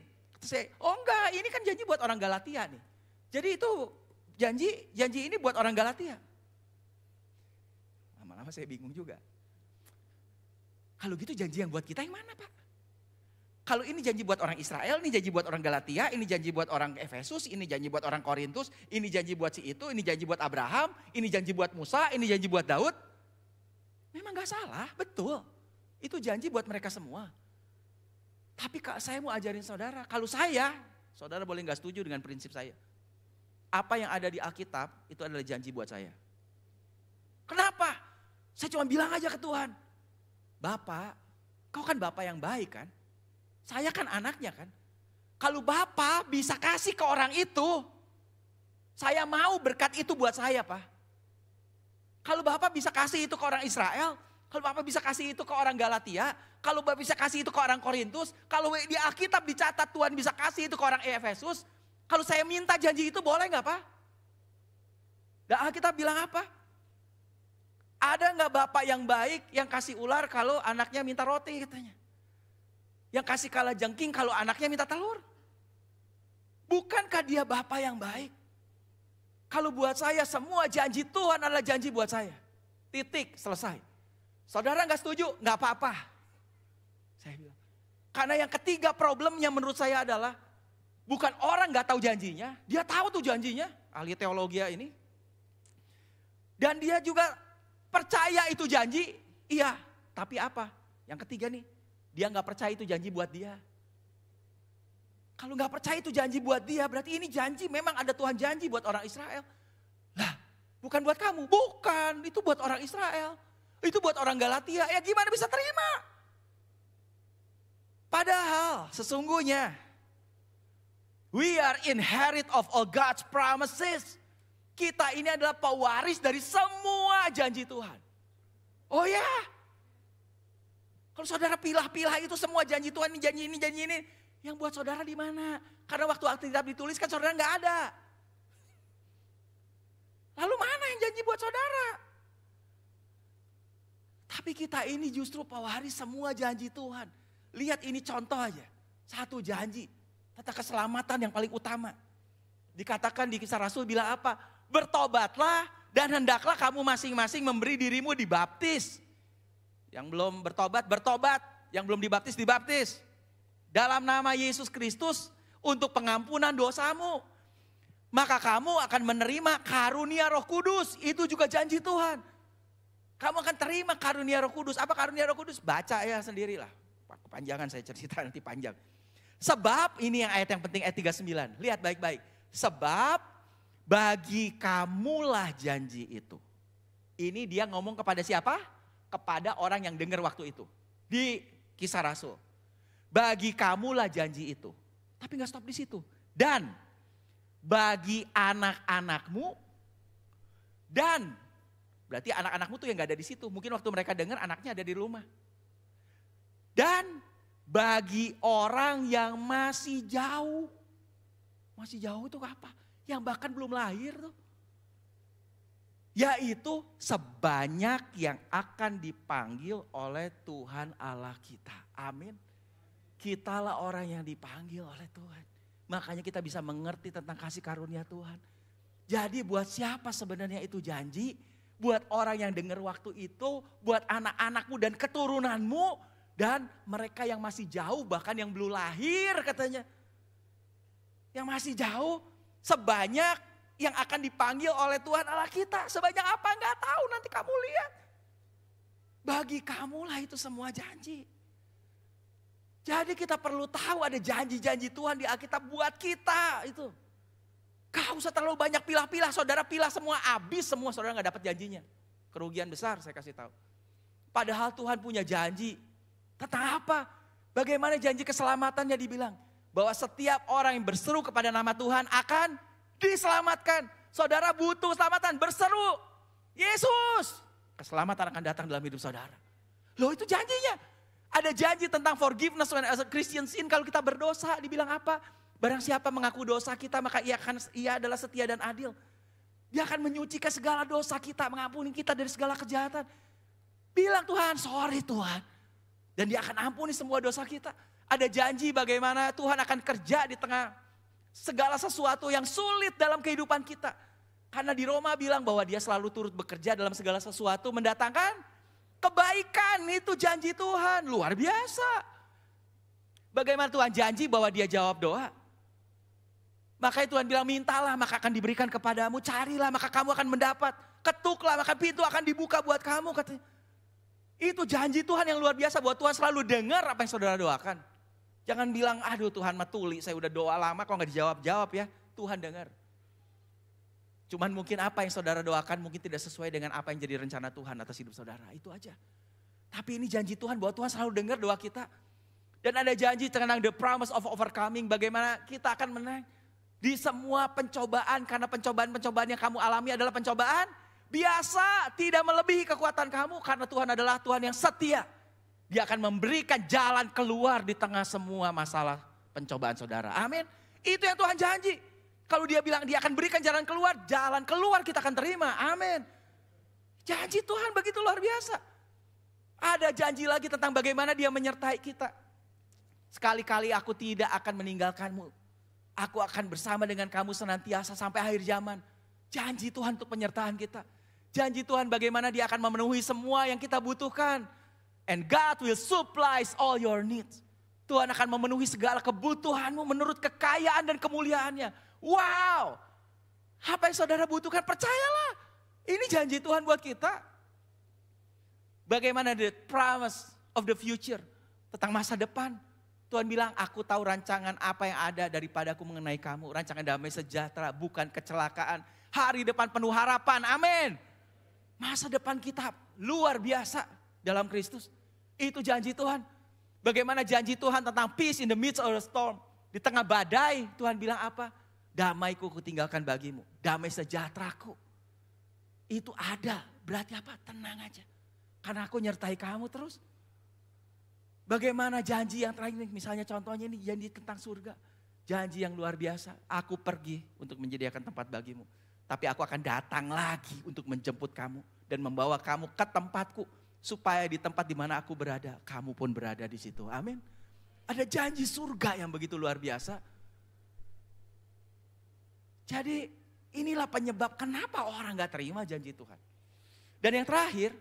Oh enggak, ini kan janji buat orang Galatia nih. Jadi itu janji ini buat orang Galatia. Lama-lama saya bingung juga. Kalau gitu janji yang buat kita yang mana Pak? Kalau ini janji buat orang Israel, ini janji buat orang Galatia, ini janji buat orang Efesus, ini janji buat orang Korintus, ini janji buat si itu, ini janji buat Abraham, ini janji buat Musa, ini janji buat Daud. Memang gak salah, betul. Itu janji buat mereka semua. Tapi saya mau ajarin saudara, kalau saudara boleh gak setuju dengan prinsip saya. Apa yang ada di Alkitab itu adalah janji buat saya. Kenapa? Saya cuma bilang aja ke Tuhan, Bapak, kau kan Bapak yang baik kan? Saya kan anaknya kan. Kalau Bapak bisa kasih ke orang itu, saya mau berkat itu buat saya Pak. Kalau Bapak bisa kasih itu ke orang Israel, kalau Bapak bisa kasih itu ke orang Galatia, kalau Bapak bisa kasih itu ke orang Korintus, kalau di Alkitab dicatat Tuhan bisa kasih itu ke orang Efesus, kalau saya minta janji itu boleh gak Pak? Dan Alkitab bilang apa? Ada gak Bapak yang baik yang kasih ular kalau anaknya minta roti katanya? Yang kasih kalajengking kalau anaknya minta telur? Bukankah dia Bapak yang baik? Kalau buat saya semua janji Tuhan adalah janji buat saya. Titik, selesai. Saudara gak setuju? Gak apa-apa. Saya bilang. Karena yang ketiga problemnya menurut saya adalah bukan orang gak tahu janjinya. Dia tahu tuh janjinya. Ahli teologi ini. Dan dia juga percaya itu janji. Iya, tapi apa? Yang ketiga nih. Dia gak percaya itu janji buat dia. Kalau gak percaya itu janji buat dia, berarti ini janji memang ada Tuhan janji buat orang Israel. Lah, bukan buat kamu. Bukan, itu buat orang Israel. Itu buat orang Galatia. Ya gimana bisa terima? Padahal sesungguhnya, we are inherit of all God's promises. Kita ini adalah pewaris dari semua janji Tuhan. Oh ya? Kalau saudara pilah-pilah itu semua janji Tuhan, ini janji ini, janji ini. Yang buat saudara di mana? Karena waktu Alkitab ditulis kan saudara nggak ada. Lalu mana yang janji buat saudara? Tapi kita ini justru pewaris semua janji Tuhan. Lihat ini contoh aja. Satu janji tentang keselamatan yang paling utama. Dikatakan di Kisah Rasul bilang apa? Bertobatlah dan hendaklah kamu masing-masing memberi dirimu dibaptis. Yang belum bertobat, bertobat. Yang belum dibaptis, dibaptis. Dalam nama Yesus Kristus untuk pengampunan dosamu. Maka kamu akan menerima karunia Roh Kudus. Itu juga janji Tuhan. Kamu akan terima karunia Roh Kudus. Apa karunia Roh Kudus? Baca ya sendirilah. Kepanjangan saya cerita nanti panjang. Sebab ini yang ayat yang penting ayat 39. Lihat baik-baik. Sebab bagi kamulah janji itu. Ini dia ngomong kepada siapa? Kepada orang yang dengar waktu itu. Di Kisah Rasul. Bagi kamulah janji itu. Tapi gak stop di situ. Dan bagi anak-anakmu. Dan berarti anak-anakmu tuh yang gak ada di situ. Mungkin waktu mereka dengar anaknya ada di rumah. Dan bagi orang yang masih jauh. Masih jauh itu apa? Yang bahkan belum lahir tuh. Yaitu sebanyak yang akan dipanggil oleh Tuhan Allah kita. Amin. Kitalah orang yang dipanggil oleh Tuhan. Makanya kita bisa mengerti tentang kasih karunia Tuhan. Jadi buat siapa sebenarnya itu janji? Buat orang yang dengar waktu itu, buat anak-anakmu dan keturunanmu. Dan mereka yang masih jauh, bahkan yang belum lahir katanya. Yang masih jauh, sebanyak yang akan dipanggil oleh Tuhan Allah kita. Sebanyak apa enggak tahu, nanti kamu lihat. Bagi kamulah itu semua janji. Jadi kita perlu tahu ada janji-janji Tuhan di Alkitab buat kita itu. Gak usah terlalu banyak pilah-pilah, saudara pilah semua habis semua saudara gak dapat janjinya. Kerugian besar saya kasih tahu. Padahal Tuhan punya janji. Tentang apa? Bagaimana janji keselamatannya dibilang? Bahwa setiap orang yang berseru kepada nama Tuhan akan diselamatkan. Saudara butuh keselamatan, berseru. Yesus. Keselamatan akan datang dalam hidup saudara. Loh itu janjinya. Ada janji tentang forgiveness when as a Christian sin. Kalau kita berdosa dibilang apa? Barang siapa mengaku dosa kita maka ia adalah setia dan adil. Dia akan menyucikan segala dosa kita, mengampuni kita dari segala kejahatan. Bilang Tuhan, sorry Tuhan. Dan dia akan ampuni semua dosa kita. Ada janji bagaimana Tuhan akan kerja di tengah segala sesuatu yang sulit dalam kehidupan kita. Karena di Roma bilang bahwa dia selalu turut bekerja dalam segala sesuatu mendatangkan kebaikan. Itu janji Tuhan, luar biasa. Bagaimana Tuhan janji bahwa dia jawab doa. Makanya Tuhan bilang mintalah maka akan diberikan kepadamu. Carilah maka kamu akan mendapat. Ketuklah maka pintu akan dibuka buat kamu katanya. Itu janji Tuhan yang luar biasa buat Tuhan selalu dengar apa yang saudara doakan. Jangan bilang aduh Tuhan mah tuli saya udah doa lama kok gak dijawab-jawab ya. Tuhan dengar. Cuman mungkin apa yang saudara doakan mungkin tidak sesuai dengan apa yang jadi rencana Tuhan atas hidup saudara. Itu aja. Tapi ini janji Tuhan bahwa Tuhan selalu dengar doa kita. Dan ada janji tentang the promise of overcoming. Bagaimana kita akan menang di semua pencobaan. Karena pencobaan-pencobaan yang kamu alami adalah pencobaan biasa. Tidak melebihi kekuatan kamu. Karena Tuhan adalah Tuhan yang setia. Dia akan memberikan jalan keluar di tengah semua masalah pencobaan saudara. Amin. Itu yang Tuhan janji. Kalau dia bilang dia akan berikan jalan keluar kita akan terima. Amin. Janji Tuhan begitu luar biasa. Ada janji lagi tentang bagaimana dia menyertai kita. Sekali-kali aku tidak akan meninggalkanmu. Aku akan bersama dengan kamu senantiasa sampai akhir zaman. Janji Tuhan untuk penyertaan kita. Janji Tuhan bagaimana dia akan memenuhi semua yang kita butuhkan. And God will supply all your needs. Tuhan akan memenuhi segala kebutuhanmu menurut kekayaan dan kemuliaannya. Wow. Apa yang saudara butuhkan percayalah. Ini janji Tuhan buat kita. Bagaimana the promise of the future. Tentang masa depan. Tuhan bilang, aku tahu rancangan apa yang ada daripadaku mengenai kamu. Rancangan damai sejahtera, bukan kecelakaan. Hari depan penuh harapan, amin. Masa depan kita luar biasa dalam Kristus. Itu janji Tuhan. Bagaimana janji Tuhan tentang peace in the midst of the storm. Di tengah badai, Tuhan bilang apa? Damaiku kutinggalkan bagimu, damai sejahteraku. Itu ada, berarti apa? Tenang aja. Karena aku nyertai kamu terus. Bagaimana janji yang terakhir, misalnya contohnya ini janji tentang surga. Janji yang luar biasa, aku pergi untuk menyediakan tempat bagimu. Tapi aku akan datang lagi untuk menjemput kamu dan membawa kamu ke tempatku. Supaya di tempat di mana aku berada, kamu pun berada di situ. Amin. Ada janji surga yang begitu luar biasa. Jadi inilah penyebab kenapa orang gak terima janji Tuhan. Dan yang terakhir,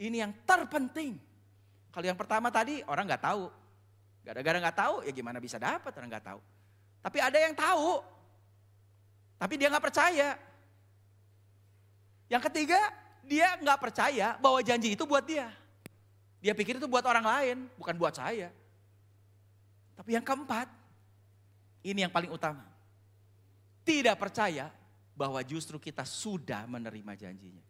ini yang terpenting. Kalau yang pertama tadi orang gak tahu. Gara-gara gak tahu ya gimana bisa dapat orang gak tahu. Tapi ada yang tahu. Tapi dia gak percaya. Yang ketiga, dia gak percaya bahwa janji itu buat dia. Dia pikir itu buat orang lain, bukan buat saya. Tapi yang keempat, ini yang paling utama. Tidak percaya bahwa justru kita sudah menerima janjinya.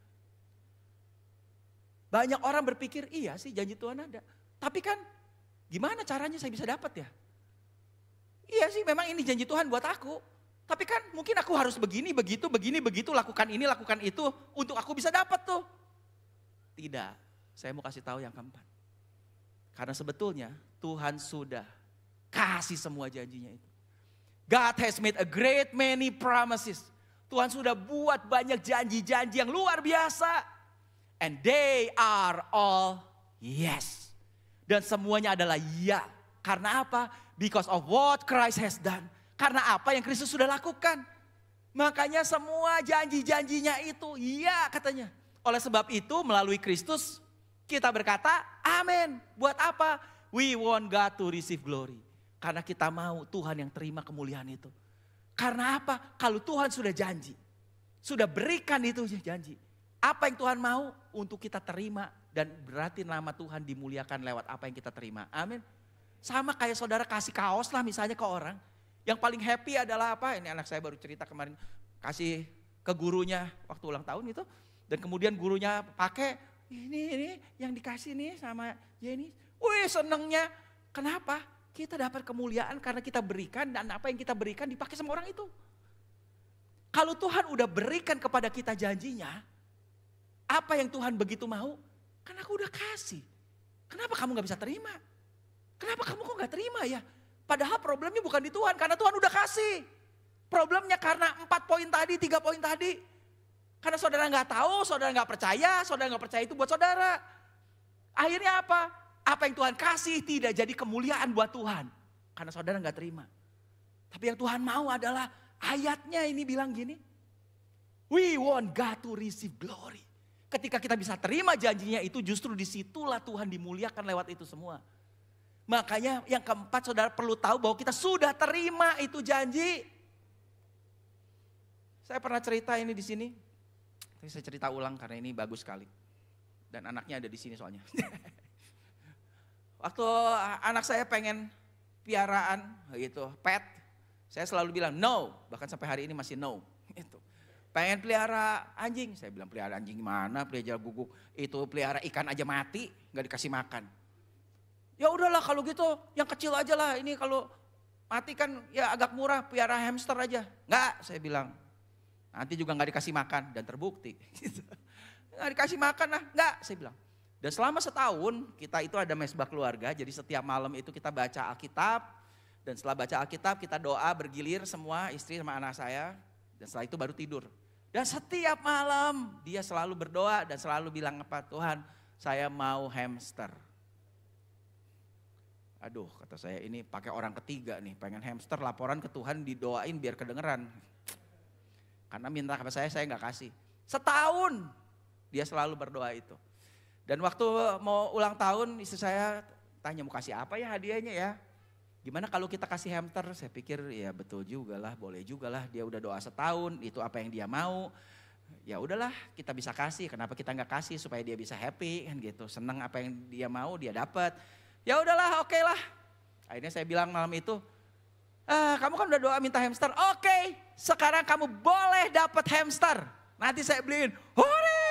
Banyak orang berpikir, iya sih janji Tuhan ada. Tapi kan gimana caranya saya bisa dapat ya? Iya sih memang ini janji Tuhan buat aku. Tapi kan mungkin aku harus begini, begitu, lakukan ini, lakukan itu. Untuk aku bisa dapat tuh. Tidak, saya mau kasih tahu yang keempat. Karena sebetulnya Tuhan sudah kasih semua janjinya itu. God has made a great many promises. Tuhan sudah buat banyak janji-janji yang luar biasa. And they are all yes. Dan semuanya adalah ya. Karena apa? Because of what Christ has done. Karena apa yang Kristus sudah lakukan. Makanya semua janji-janjinya itu ya katanya. Oleh sebab itu melalui Kristus kita berkata amin. Buat apa? We want God to receive glory. Karena kita mau Tuhan yang terima kemuliaan itu. Karena apa? Kalau Tuhan sudah janji. Sudah berikan itu janji. Apa yang Tuhan mau untuk kita terima. Dan berarti nama Tuhan dimuliakan lewat apa yang kita terima. Amin. Sama kayak saudara kasih kaos lah misalnya ke orang. Yang paling happy adalah apa? Ini anak saya baru cerita kemarin. Kasih ke gurunya waktu ulang tahun itu. Dan kemudian gurunya pakai. Ini yang dikasih nih sama Jenny. Wih senengnya. Kenapa? Kita dapat kemuliaan karena kita berikan. Dan apa yang kita berikan dipakai sama orang itu. Kalau Tuhan udah berikan kepada kita janjinya. Apa yang Tuhan begitu mau? Karena aku udah kasih. Kenapa kamu gak bisa terima? Kenapa kamu kok gak terima ya? Padahal problemnya bukan di Tuhan. Karena Tuhan udah kasih. Problemnya karena 4 poin tadi, 3 poin tadi. Karena saudara gak tahu, saudara gak percaya. Saudara gak percaya itu buat saudara. Akhirnya apa? Apa yang Tuhan kasih tidak jadi kemuliaan buat Tuhan. Karena saudara gak terima. Tapi yang Tuhan mau adalah ayatnya ini bilang gini. We want God to receive glory. Ketika kita bisa terima janjinya itu, justru disitulah Tuhan dimuliakan lewat itu semua. Makanya yang keempat, saudara perlu tahu bahwa kita sudah terima itu janji. Saya pernah cerita ini di sini. Tapi saya cerita ulang karena ini bagus sekali. Dan anaknya ada di sini soalnya. Waktu anak saya pengen piaraan gitu, pet. Saya selalu bilang no, bahkan sampai hari ini masih no. Itu. Pengen pelihara anjing, saya bilang pelihara anjing gimana, pelihara guguk. Itu pelihara ikan aja mati, gak dikasih makan. Ya udahlah kalau gitu, yang kecil aja lah. Ini kalau mati kan ya agak murah, pelihara hamster aja. Enggak, saya bilang. Nanti juga gak dikasih makan dan terbukti. Gak dikasih makan lah, enggak, saya bilang. Dan selama setahun kita itu ada mesbah keluarga, jadi setiap malam itu kita baca Alkitab. Dan setelah baca Alkitab kita doa bergilir semua, istri sama anak saya. Dan setelah itu baru tidur. Dan setiap malam dia selalu berdoa dan selalu bilang apa, Tuhan saya mau hamster. Aduh kata saya ini pakai orang ketiga nih, pengen hamster laporan ke Tuhan didoain biar kedengeran. Karena minta ke saya gak kasih. Setahun dia selalu berdoa itu. Dan waktu mau ulang tahun istri saya tanya mau kasih apa ya hadiahnya ya. Gimana kalau kita kasih hamster? Saya pikir ya betul juga lah, boleh juga lah. Dia udah doa setahun, itu apa yang dia mau. Ya udahlah kita bisa kasih, kenapa kita nggak kasih supaya dia bisa happy kan gitu. Senang apa yang dia mau dia dapat. Ya udahlah oke lah. Akhirnya saya bilang malam itu, kamu kan udah doa minta hamster. Oke, sekarang kamu boleh dapat hamster. Nanti saya beliin. Hore,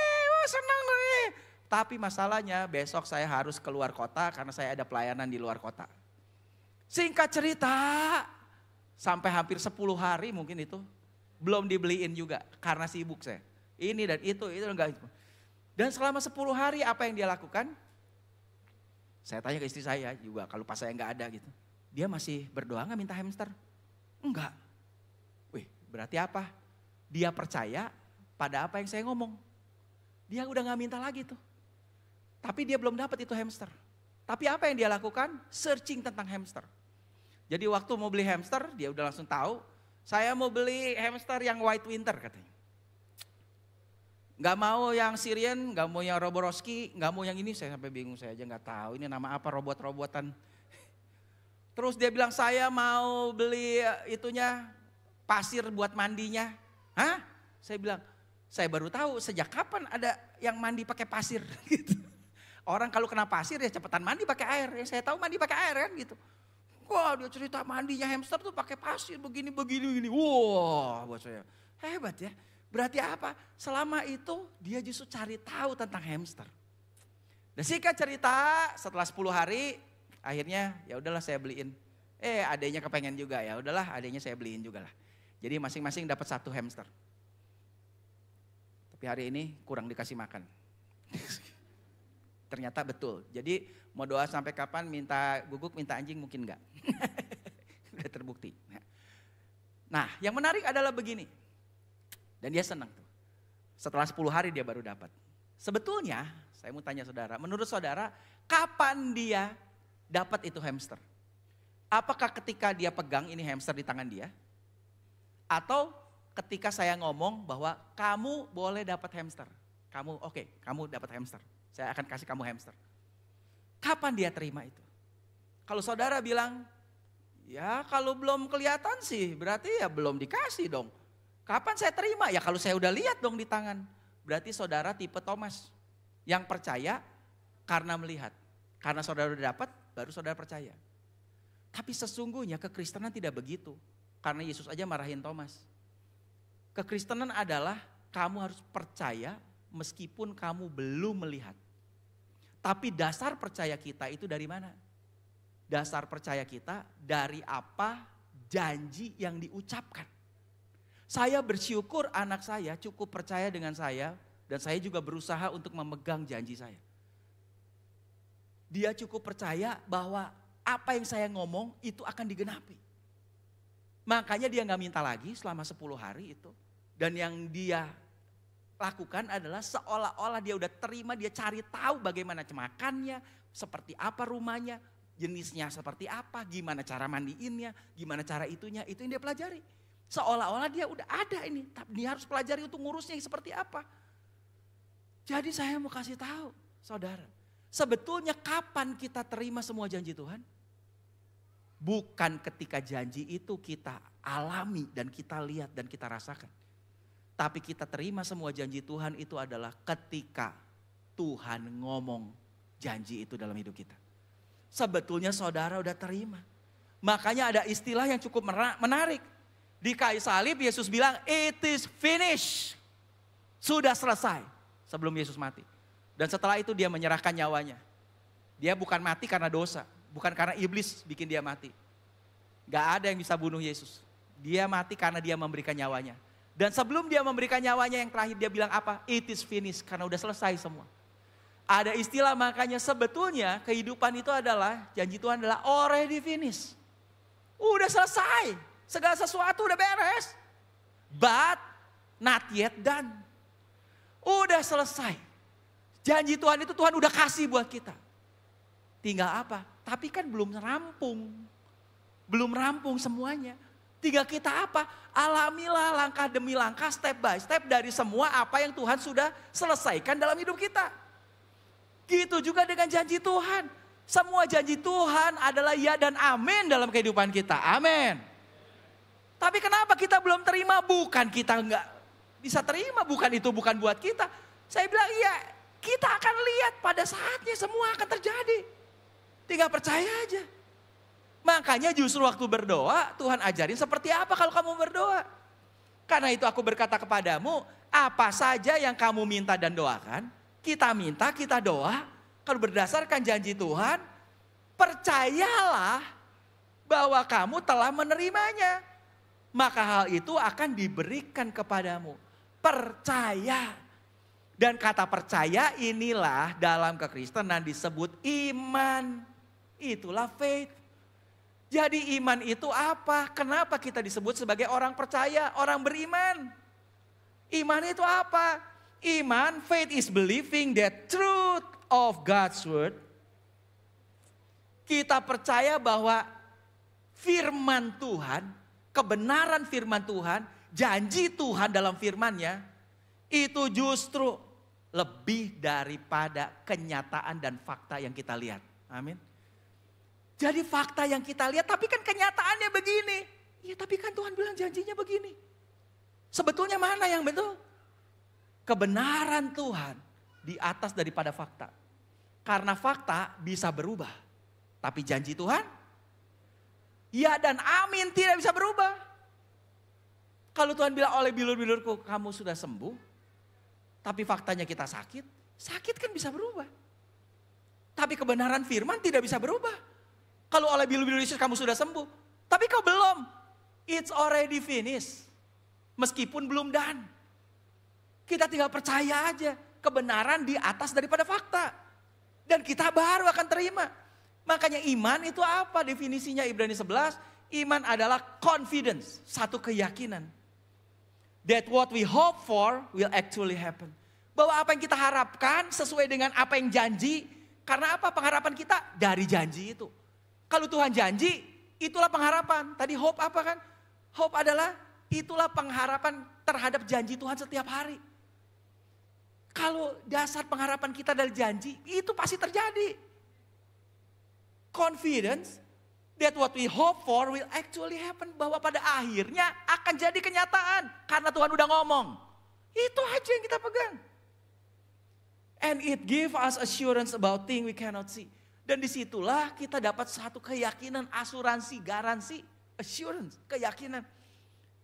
senang nih. Tapi masalahnya besok saya harus keluar kota karena saya ada pelayanan di luar kota. Singkat cerita, sampai hampir 10 hari mungkin itu, belum dibeliin juga karena sibuk saya. Ini dan itu enggak. Dan selama 10 hari apa yang dia lakukan? Saya tanya ke istri saya juga kalau pas saya enggak ada gitu. Dia masih berdoa enggak minta hamster? Enggak. Wih berarti apa? Dia percaya pada apa yang saya ngomong. Dia udah enggak minta lagi tuh. Tapi dia belum dapat itu hamster. Tapi apa yang dia lakukan? Searching tentang hamster. Jadi waktu mau beli hamster, dia udah langsung tahu. Saya mau beli hamster yang white winter katanya. Gak mau yang Syrian, gak mau yang Roboroski, gak mau yang ini. Saya sampai bingung, saya aja gak tahu ini nama apa robot-robotan. Terus dia bilang saya mau beli itunya, pasir buat mandinya. Hah? Saya bilang, saya baru tahu sejak kapan ada yang mandi pakai pasir gitu. Orang kalau kena pasir ya cepetan mandi pakai air. Ya saya tahu mandi pakai air kan gitu. Wah dia cerita mandinya hamster tuh pakai pasir begini. Wah buat saya hebat ya. Berarti apa? Selama itu dia justru cari tahu tentang hamster. Dan singkat cerita setelah 10 hari akhirnya ya udahlah saya beliin. Adanya kepengen juga ya udahlah adanya saya beliin juga lah. Jadi masing-masing dapat 1 hamster. Tapi hari ini kurang dikasih makan. Ternyata betul. Jadi mau doa sampai kapan minta guguk, minta anjing mungkin enggak. Udah terbukti. Nah yang menarik adalah begini. Dan dia senang tuh. Setelah 10 hari dia baru dapat. Sebetulnya saya mau tanya saudara. Menurut saudara kapan dia dapat itu hamster? Apakah ketika dia pegang ini hamster di tangan dia? Atau ketika saya ngomong bahwa kamu boleh dapat hamster. Kamu kamu dapat hamster. Saya akan kasih kamu hamster. Kapan dia terima itu? Kalau saudara bilang, ya kalau belum kelihatan sih berarti ya belum dikasih dong. Kapan saya terima? Ya kalau saya udah lihat dong di tangan. Berarti saudara tipe Thomas. Yang percaya karena melihat. Karena saudara udah dapat baru saudara percaya. Tapi sesungguhnya kekristenan tidak begitu. Karena Yesus aja marahin Thomas. Kekristenan adalah kamu harus percaya meskipun kamu belum melihat. Tapi dasar percaya kita itu dari mana? Dasar percaya kita dari apa janji yang diucapkan. Saya bersyukur anak saya cukup percaya dengan saya dan saya juga berusaha untuk memegang janji saya. Dia cukup percaya bahwa apa yang saya ngomong itu akan digenapi. Makanya dia gak minta lagi selama 10 hari itu. Dan yang dia lakukan adalah seolah-olah dia udah terima, dia cari tahu bagaimana makannya, seperti apa rumahnya, jenisnya seperti apa, gimana cara mandiinnya, gimana cara itunya, itu yang dia pelajari. Seolah-olah dia udah ada ini, tapi dia harus pelajari untuk ngurusnya seperti apa. Jadi saya mau kasih tahu, saudara, sebetulnya kapan kita terima semua janji Tuhan? Bukan ketika janji itu kita alami dan kita lihat dan kita rasakan. Tapi kita terima semua janji Tuhan itu adalah ketika Tuhan ngomong janji itu dalam hidup kita. Sebetulnya saudara udah terima. Makanya ada istilah yang cukup menarik. Di kayu salib Yesus bilang, it is finished. Sudah selesai sebelum Yesus mati. Dan setelah itu dia menyerahkan nyawanya. Dia bukan mati karena dosa. Bukan karena iblis bikin dia mati. Gak ada yang bisa bunuh Yesus. Dia mati karena dia memberikan nyawanya. Dan sebelum dia memberikan nyawanya yang terakhir dia bilang apa? It is finished, karena udah selesai semua. Ada istilah makanya sebetulnya kehidupan itu adalah, janji Tuhan adalah already finished. Udah selesai, segala sesuatu udah beres. But not yet done. Udah selesai. Janji Tuhan itu Tuhan udah kasih buat kita. Tinggal apa? Tapi kan belum rampung. Belum rampung semuanya. Tinggal kita apa? Alamilah langkah demi langkah, step by step dari semua apa yang Tuhan sudah selesaikan dalam hidup kita. Gitu juga dengan janji Tuhan. Semua janji Tuhan adalah ya dan amin dalam kehidupan kita. Amin. Tapi kenapa kita belum terima? Bukan kita enggak bisa terima, bukan itu bukan buat kita. Saya bilang iya, kita akan lihat pada saatnya semua akan terjadi. Tinggal percaya aja. Makanya justru waktu berdoa Tuhan ajarin seperti apa kalau kamu berdoa. Karena itu aku berkata kepadamu, apa saja yang kamu minta dan doakan, kita minta, kita doa. Kalau berdasarkan janji Tuhan, percayalah bahwa kamu telah menerimanya. Maka hal itu akan diberikan kepadamu. Percaya. Dan kata percaya inilah dalam kekristenan disebut iman. Itulah faith. Jadi iman itu apa? Kenapa kita disebut sebagai orang percaya, orang beriman? Iman itu apa? Iman, faith is believing the truth of God's word. Kita percaya bahwa firman Tuhan, kebenaran firman Tuhan, janji Tuhan dalam firman-Nya, itu justru lebih daripada kenyataan dan fakta yang kita lihat. Amin. Jadi fakta yang kita lihat, tapi kan kenyataannya begini. Ya tapi kan Tuhan bilang janjinya begini. Sebetulnya mana yang betul? Kebenaran Tuhan di atas daripada fakta. Karena fakta bisa berubah. Tapi janji Tuhan, ya dan amin tidak bisa berubah. Kalau Tuhan bilang oleh bilur-bilurku kamu sudah sembuh. Tapi faktanya kita sakit. Sakit kan bisa berubah. Tapi kebenaran firman tidak bisa berubah. Kalau oleh bilur-bilur Yesus kamu sudah sembuh. Tapi kau belum. It's already finished. Meskipun belum done. Kita tinggal percaya aja. Kebenaran di atas daripada fakta. Dan kita baru akan terima. Makanya iman itu apa definisinya Ibrani 11? Iman adalah confidence. Satu keyakinan. That what we hope for will actually happen. Bahwa apa yang kita harapkan sesuai dengan apa yang janji. Karena apa pengharapan kita? Dari janji itu. Kalau Tuhan janji, itulah pengharapan. Tadi hope apa kan? Hope adalah itulah pengharapan terhadap janji Tuhan setiap hari. Kalau dasar pengharapan kita dari janji, itu pasti terjadi. Confidence that what we hope for will actually happen. Bahwa pada akhirnya akan jadi kenyataan. Karena Tuhan udah ngomong. Itu aja yang kita pegang. And it give us assurance about things we cannot see. Dan disitulah kita dapat satu keyakinan, asuransi, garansi, assurance, keyakinan.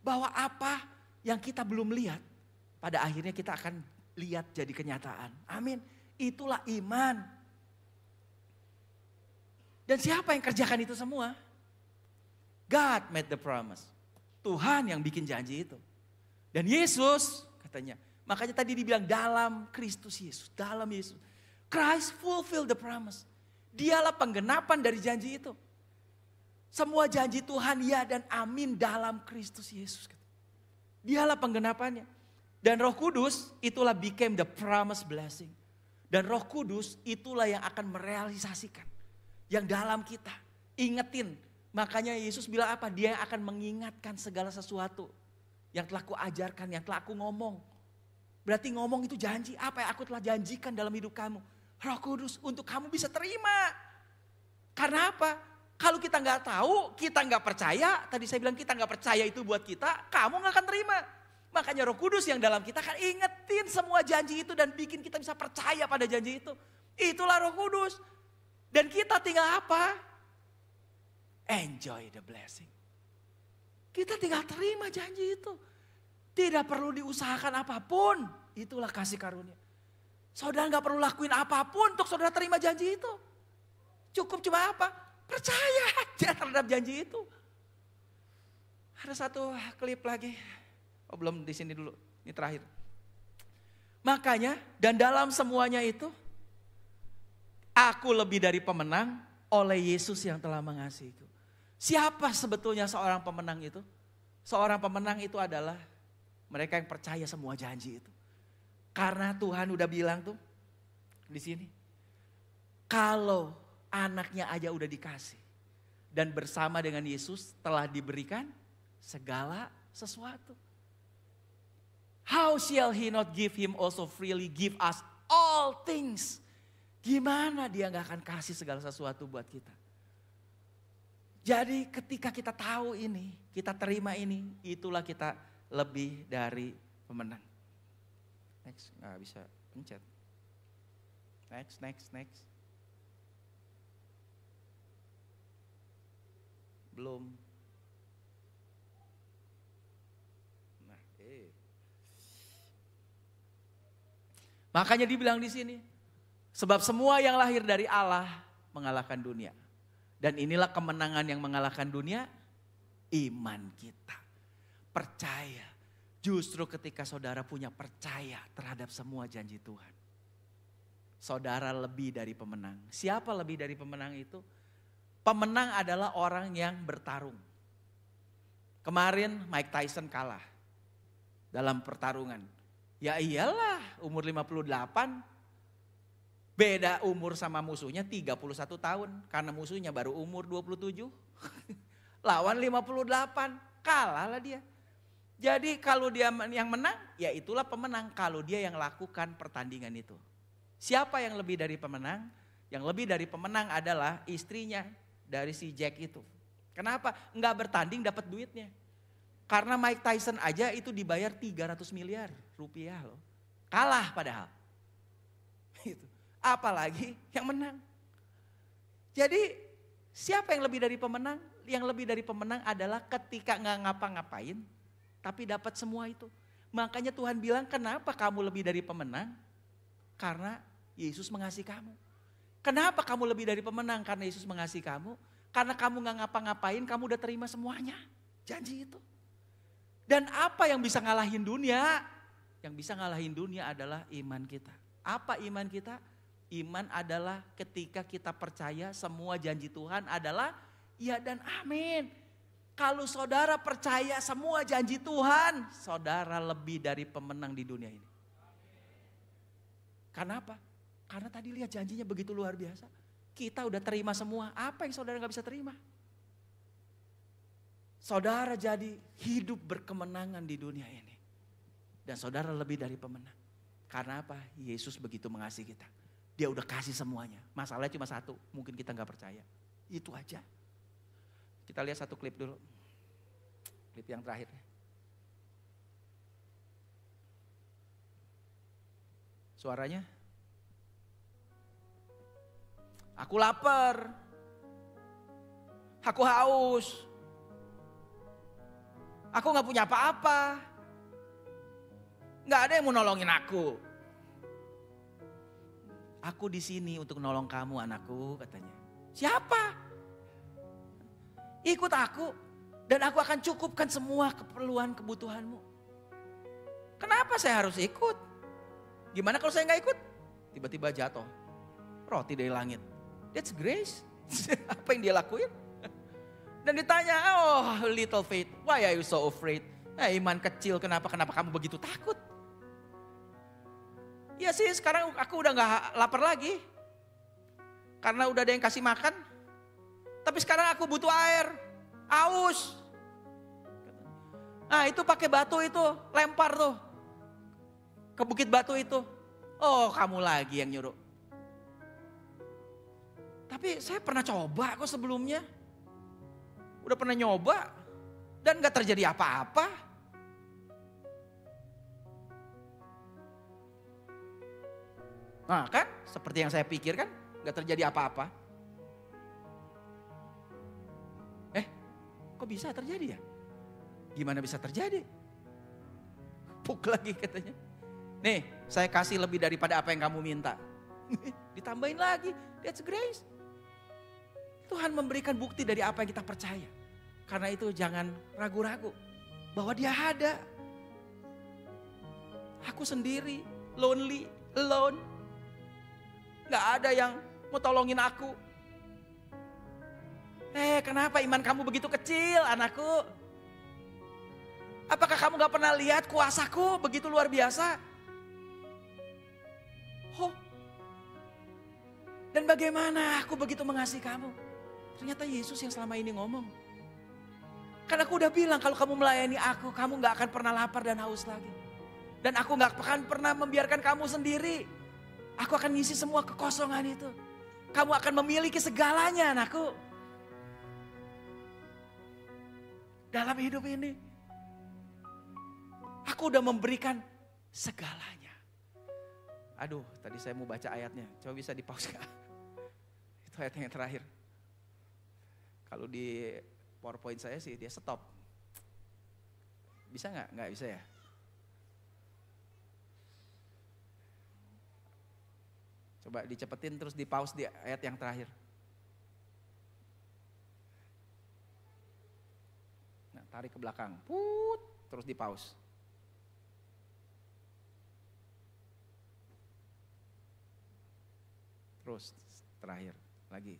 Bahwa apa yang kita belum lihat, pada akhirnya kita akan lihat jadi kenyataan. Amin. Itulah iman. Dan siapa yang kerjakan itu semua? God made the promise. Tuhan yang bikin janji itu. Dan Yesus katanya, makanya tadi dibilang dalam Kristus Yesus, dalam Yesus. Christ fulfill the promise. Dialah penggenapan dari janji itu. Semua janji Tuhan ya dan amin dalam Kristus Yesus. Dialah penggenapannya. Dan Roh Kudus itulah became the promise blessing. Dan Roh Kudus itulah yang akan merealisasikan yang dalam kita. Ingetin, makanya Yesus bilang apa? Dia yang akan mengingatkan segala sesuatu yang telah kuajarkan, yang telah aku ngomong. Berarti ngomong itu janji, apa yang aku telah janjikan dalam hidup kamu. Roh Kudus untuk kamu bisa terima. Karena apa? Kalau kita nggak tahu, kita nggak percaya. Tadi saya bilang kita nggak percaya itu buat kita, kamu nggak akan terima. Makanya Roh Kudus yang dalam kita akan ingetin semua janji itu dan bikin kita bisa percaya pada janji itu. Itulah Roh Kudus. Dan kita tinggal apa? Enjoy the blessing. Kita tinggal terima janji itu. Tidak perlu diusahakan apapun. Itulah kasih karunia. Saudara nggak perlu lakuin apapun untuk saudara terima janji itu. Cukup cuma apa? Percaya aja terhadap janji itu. Ada satu klip lagi. Oh belum, di sini dulu. Ini terakhir. Makanya dan dalam semuanya itu. Aku lebih dari pemenang oleh Yesus yang telah mengasihiku. Siapa sebetulnya seorang pemenang itu? Seorang pemenang itu adalah mereka yang percaya semua janji itu. Karena Tuhan udah bilang tuh di sini. Kalau anaknya aja udah dikasih. Dan bersama dengan Yesus telah diberikan segala sesuatu. How shall he not give him also freely give us all things? Gimana dia gak akan kasih segala sesuatu buat kita. Jadi ketika kita tahu ini, kita terima ini, itulah kita lebih dari pemenang. Next, gak bisa pencet. Next. Belum. Nah, Makanya dibilang di sini, sebab semua yang lahir dari Allah mengalahkan dunia. Dan inilah kemenangan yang mengalahkan dunia, iman kita. Percaya. Justru ketika saudara punya percaya terhadap semua janji Tuhan. Saudara lebih dari pemenang. Siapa lebih dari pemenang itu? Pemenang adalah orang yang bertarung. Kemarin Mike Tyson kalah dalam pertarungan. Ya iyalah umur 58. Beda umur sama musuhnya 31 tahun. Karena musuhnya baru umur 27. Lawan 58. Kalah lah dia. Jadi kalau dia yang menang, ya itulah pemenang. Kalau dia yang lakukan pertandingan itu. Siapa yang lebih dari pemenang? Yang lebih dari pemenang adalah istrinya dari si Jack itu. Kenapa? Enggak bertanding dapat duitnya. Karena Mike Tyson aja itu dibayar 300 miliar rupiah loh. Kalah padahal. Itu. Apalagi yang menang. Jadi siapa yang lebih dari pemenang? Yang lebih dari pemenang adalah ketika nggak ngapa-ngapain, tapi dapat semua itu. Makanya Tuhan bilang, kenapa kamu lebih dari pemenang? Karena Yesus mengasihi kamu. Kenapa kamu lebih dari pemenang? Karena Yesus mengasihi kamu. Karena kamu nggak ngapa-ngapain, kamu udah terima semuanya. Janji itu. Dan apa yang bisa ngalahin dunia? Yang bisa ngalahin dunia adalah iman kita. Apa iman kita? Iman adalah ketika kita percaya semua janji Tuhan adalah ya dan amin. Kalau saudara percaya semua janji Tuhan, saudara lebih dari pemenang di dunia ini. Karena apa? Karena tadi lihat janjinya begitu luar biasa. Kita udah terima semua, apa yang saudara gak bisa terima? Saudara jadi hidup berkemenangan di dunia ini. Dan saudara lebih dari pemenang. Karena apa? Yesus begitu mengasihi kita. Dia udah kasih semuanya. Masalahnya cuma satu, mungkin kita gak percaya. Itu aja. Kita lihat satu klip dulu. Klip yang terakhir. Suaranya. Aku lapar. Aku haus. Aku gak punya apa-apa. Gak ada yang mau nolongin aku. Aku di sini untuk nolong kamu anakku katanya. Siapa? Ikut aku dan aku akan cukupkan semua keperluan kebutuhanmu. Kenapa saya harus ikut? Gimana kalau saya gak ikut? Tiba-tiba jatuh. Roti dari langit. That's grace. Apa yang dia lakuin? Dan ditanya, oh little faith, why are you so afraid? Iman kecil, kenapa kamu begitu takut? Iya sih, sekarang aku udah gak lapar lagi. Karena udah ada yang kasih makan. Tapi sekarang aku butuh air. Aus. Nah itu pakai batu itu, lempar tuh. Ke bukit batu itu. Oh kamu lagi yang nyuruh. Tapi saya pernah coba kok sebelumnya. Udah pernah nyoba. Dan gak terjadi apa-apa. Nah kan, seperti yang saya pikirkan, gak terjadi apa-apa. Kok bisa terjadi ya? Gimana bisa terjadi? Puk lagi katanya. Nih, saya kasih lebih daripada apa yang kamu minta. Ditambahin lagi, that's grace. Tuhan memberikan bukti dari apa yang kita percaya. Karena itu jangan ragu-ragu bahwa Dia ada. Aku sendiri, lonely, alone. Gak ada yang mau tolongin aku. Kenapa iman kamu begitu kecil anakku? Apakah kamu gak pernah lihat kuasaku begitu luar biasa? Dan bagaimana aku begitu mengasihi kamu? Ternyata Yesus yang selama ini ngomong. Karena aku udah bilang kalau kamu melayani aku, kamu gak akan pernah lapar dan haus lagi. Dan aku gak akan pernah membiarkan kamu sendiri. Aku akan ngisi semua kekosongan itu. Kamu akan memiliki segalanya anakku. Dalam hidup ini, aku udah memberikan segalanya. Aduh, tadi saya mau baca ayatnya. Coba bisa di-pause gak? Itu ayat yang terakhir. Kalau di PowerPoint saya sih dia stop. Bisa gak? Nggak bisa ya? Coba dicepetin terus di-pause di ayat yang terakhir. Tarik ke belakang, terus di pause. Terus terakhir lagi.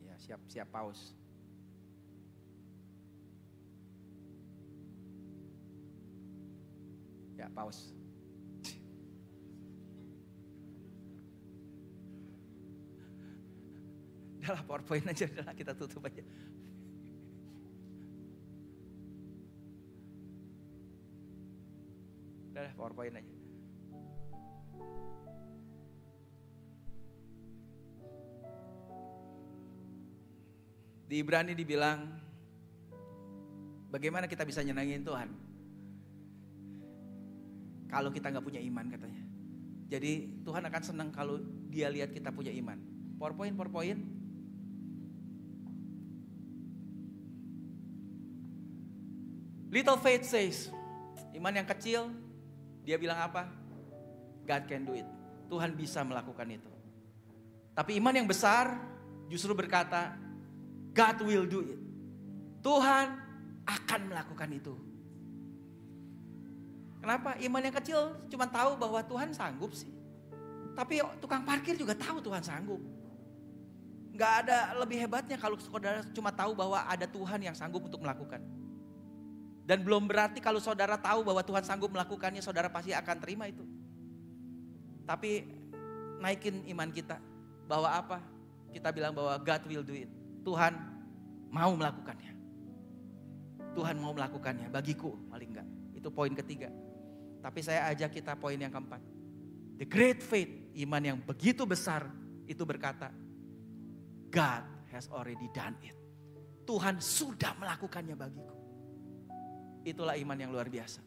Ya siap pause. Ya pause. Udahlah PowerPoint aja, udahlah kita tutup aja. Udahlah PowerPoint aja. Di Ibrani dibilang, bagaimana kita bisa nyenangin Tuhan? Kalau kita gak punya iman katanya. Jadi Tuhan akan senang kalau Dia lihat kita punya iman. PowerPoint. Little faith says, iman yang kecil, dia bilang apa? God can do it. Tuhan bisa melakukan itu. Tapi iman yang besar justru berkata, God will do it. Tuhan akan melakukan itu. Kenapa? Iman yang kecil cuma tahu bahwa Tuhan sanggup sih. Tapi tukang parkir juga tahu Tuhan sanggup. Gak ada lebih hebatnya kalau saudara cuma tahu bahwa ada Tuhan yang sanggup untuk melakukan. Dan belum berarti kalau saudara tahu bahwa Tuhan sanggup melakukannya, saudara pasti akan terima itu. Tapi naikin iman kita. Bahwa apa? Kita bilang bahwa God will do it. Tuhan mau melakukannya. Tuhan mau melakukannya bagiku paling enggak. Itu poin ketiga. Tapi saya ajak kita poin yang keempat. The great faith, iman yang begitu besar itu berkata, God has already done it. Tuhan sudah melakukannya bagiku. Itulah iman yang luar biasa.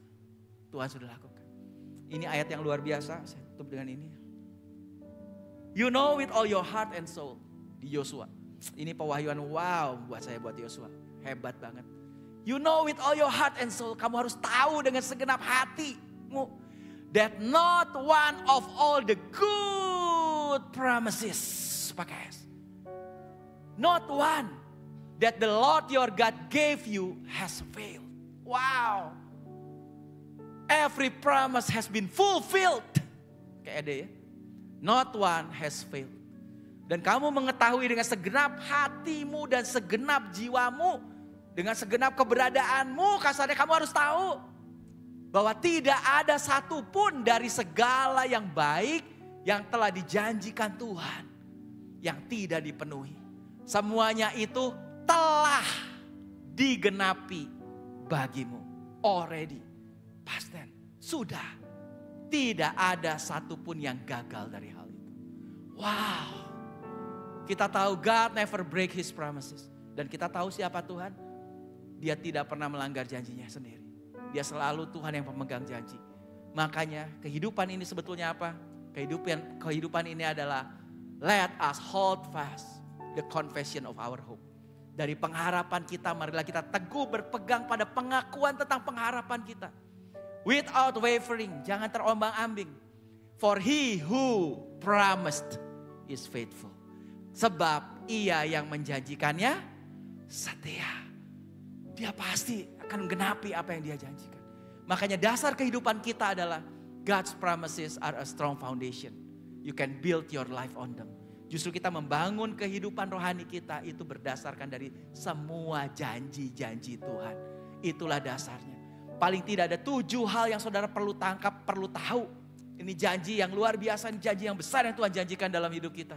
Tuhan sudah lakukan. Ini ayat yang luar biasa. Saya tutup dengan ini. You know with all your heart and soul. Di Yosua. Ini pewahyuan wow buat saya, buat Yosua. Hebat banget. You know with all your heart and soul. Kamu harus tahu dengan segenap hatimu. That not one of all the good promises. Pakai S. Not one that the Lord your God gave you has failed. Wow. Every promise has been fulfilled. Kayak ada ya. Not one has failed. Dan kamu mengetahui dengan segenap hatimu dan segenap jiwamu. Dengan segenap keberadaanmu. Kasarnya kamu harus tahu. Bahwa tidak ada satupun dari segala yang baik yang telah dijanjikan Tuhan yang tidak dipenuhi. Semuanya itu telah digenapi bagimu. Already. Past tense. Sudah. Tidak ada satupun yang gagal dari hal itu. Wow. Kita tahu God never break His promises. Dan kita tahu siapa Tuhan. Dia tidak pernah melanggar janjinya sendiri. Dia selalu Tuhan yang pemegang janji. Makanya kehidupan ini sebetulnya apa? Kehidupan ini adalah let us hold fast the confession of our hope. Dari pengharapan kita, marilah kita teguh berpegang pada pengakuan tentang pengharapan kita. Without wavering, jangan terombang-ambing. For he who promised is faithful. Sebab ia yang menjanjikannya setia. Dia pasti akan menggenapi apa yang dia janjikan. Makanya dasar kehidupan kita adalah God's promises are a strong foundation. You can build your life on them. Justru kita membangun kehidupan rohani kita itu berdasarkan dari semua janji-janji Tuhan. Itulah dasarnya. Paling tidak ada 7 hal yang saudara perlu tangkap, perlu tahu. Ini janji yang luar biasa, ini janji yang besar yang Tuhan janjikan dalam hidup kita.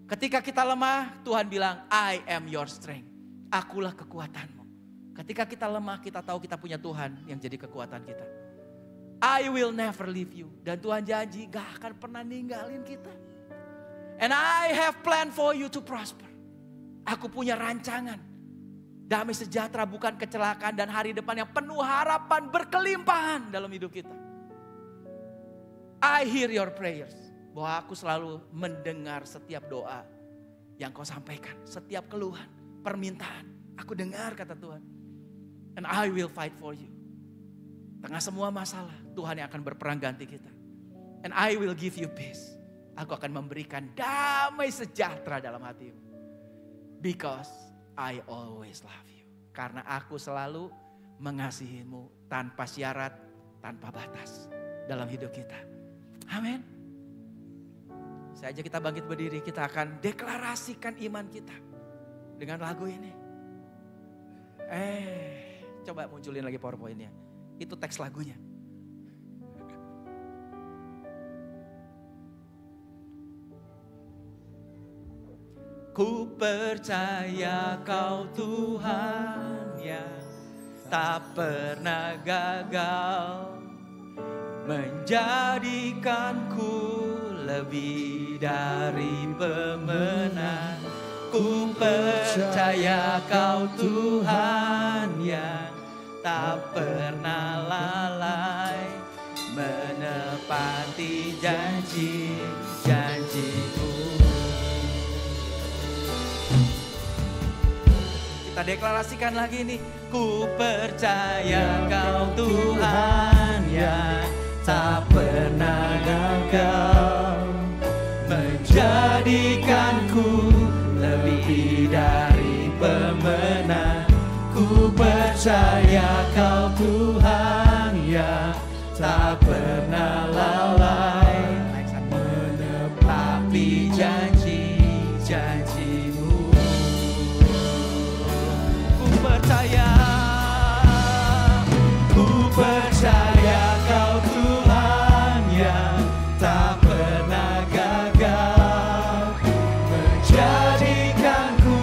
Ketika kita lemah, Tuhan bilang, I am your strength. Akulah kekuatanmu. Ketika kita lemah, kita tahu kita punya Tuhan yang jadi kekuatan kita. I will never leave you. Dan Tuhan janji gak akan pernah ninggalin kita. And I have plan for you to prosper. Aku punya rancangan. Damai sejahtera bukan kecelakaan dan hari depan yang penuh harapan berkelimpahan dalam hidup kita. I hear your prayers. Bahwa aku selalu mendengar setiap doa yang kau sampaikan. Setiap keluhan, permintaan. Aku dengar kata Tuhan. And I will fight for you. Tengah semua masalah, Tuhan yang akan berperang ganti kita. And I will give you peace. Aku akan memberikan damai sejahtera dalam hatimu. Because I always love you. Karena aku selalu mengasihimu tanpa syarat, tanpa batas dalam hidup kita. Amin. Saya ajak kita bangkit berdiri, kita akan deklarasikan iman kita dengan lagu ini. Coba munculin lagi PowerPoint-nya. Itu teks lagunya. Ku percaya Kau Tuhan yang tak pernah gagal, menjadikanku lebih dari pemenang. Ku percaya Kau Tuhan yang tak pernah lalai, menepati janji-janjimu. Kita deklarasikan lagi nih. Ku percaya Kau Tuhan yang tak pernah gagal, menjadikanku lebih dari pemenang. Ku percaya Kau Tuhan yang tak pernah lalai, menepati janji-janjimu. Ku percaya Kau Tuhan yang tak pernah gagal, menjadikanku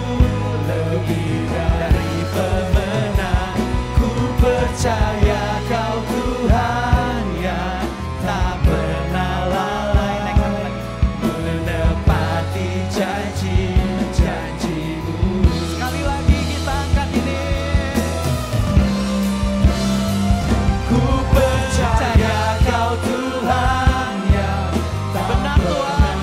lebih dari pemenang. Ku percaya Kau Tuhan yang tak pernah lalai, menepati janji-janjimu. Sekali lagi kita angkat ini. Ku percaya Kau Tuhan yang benar Tuhan,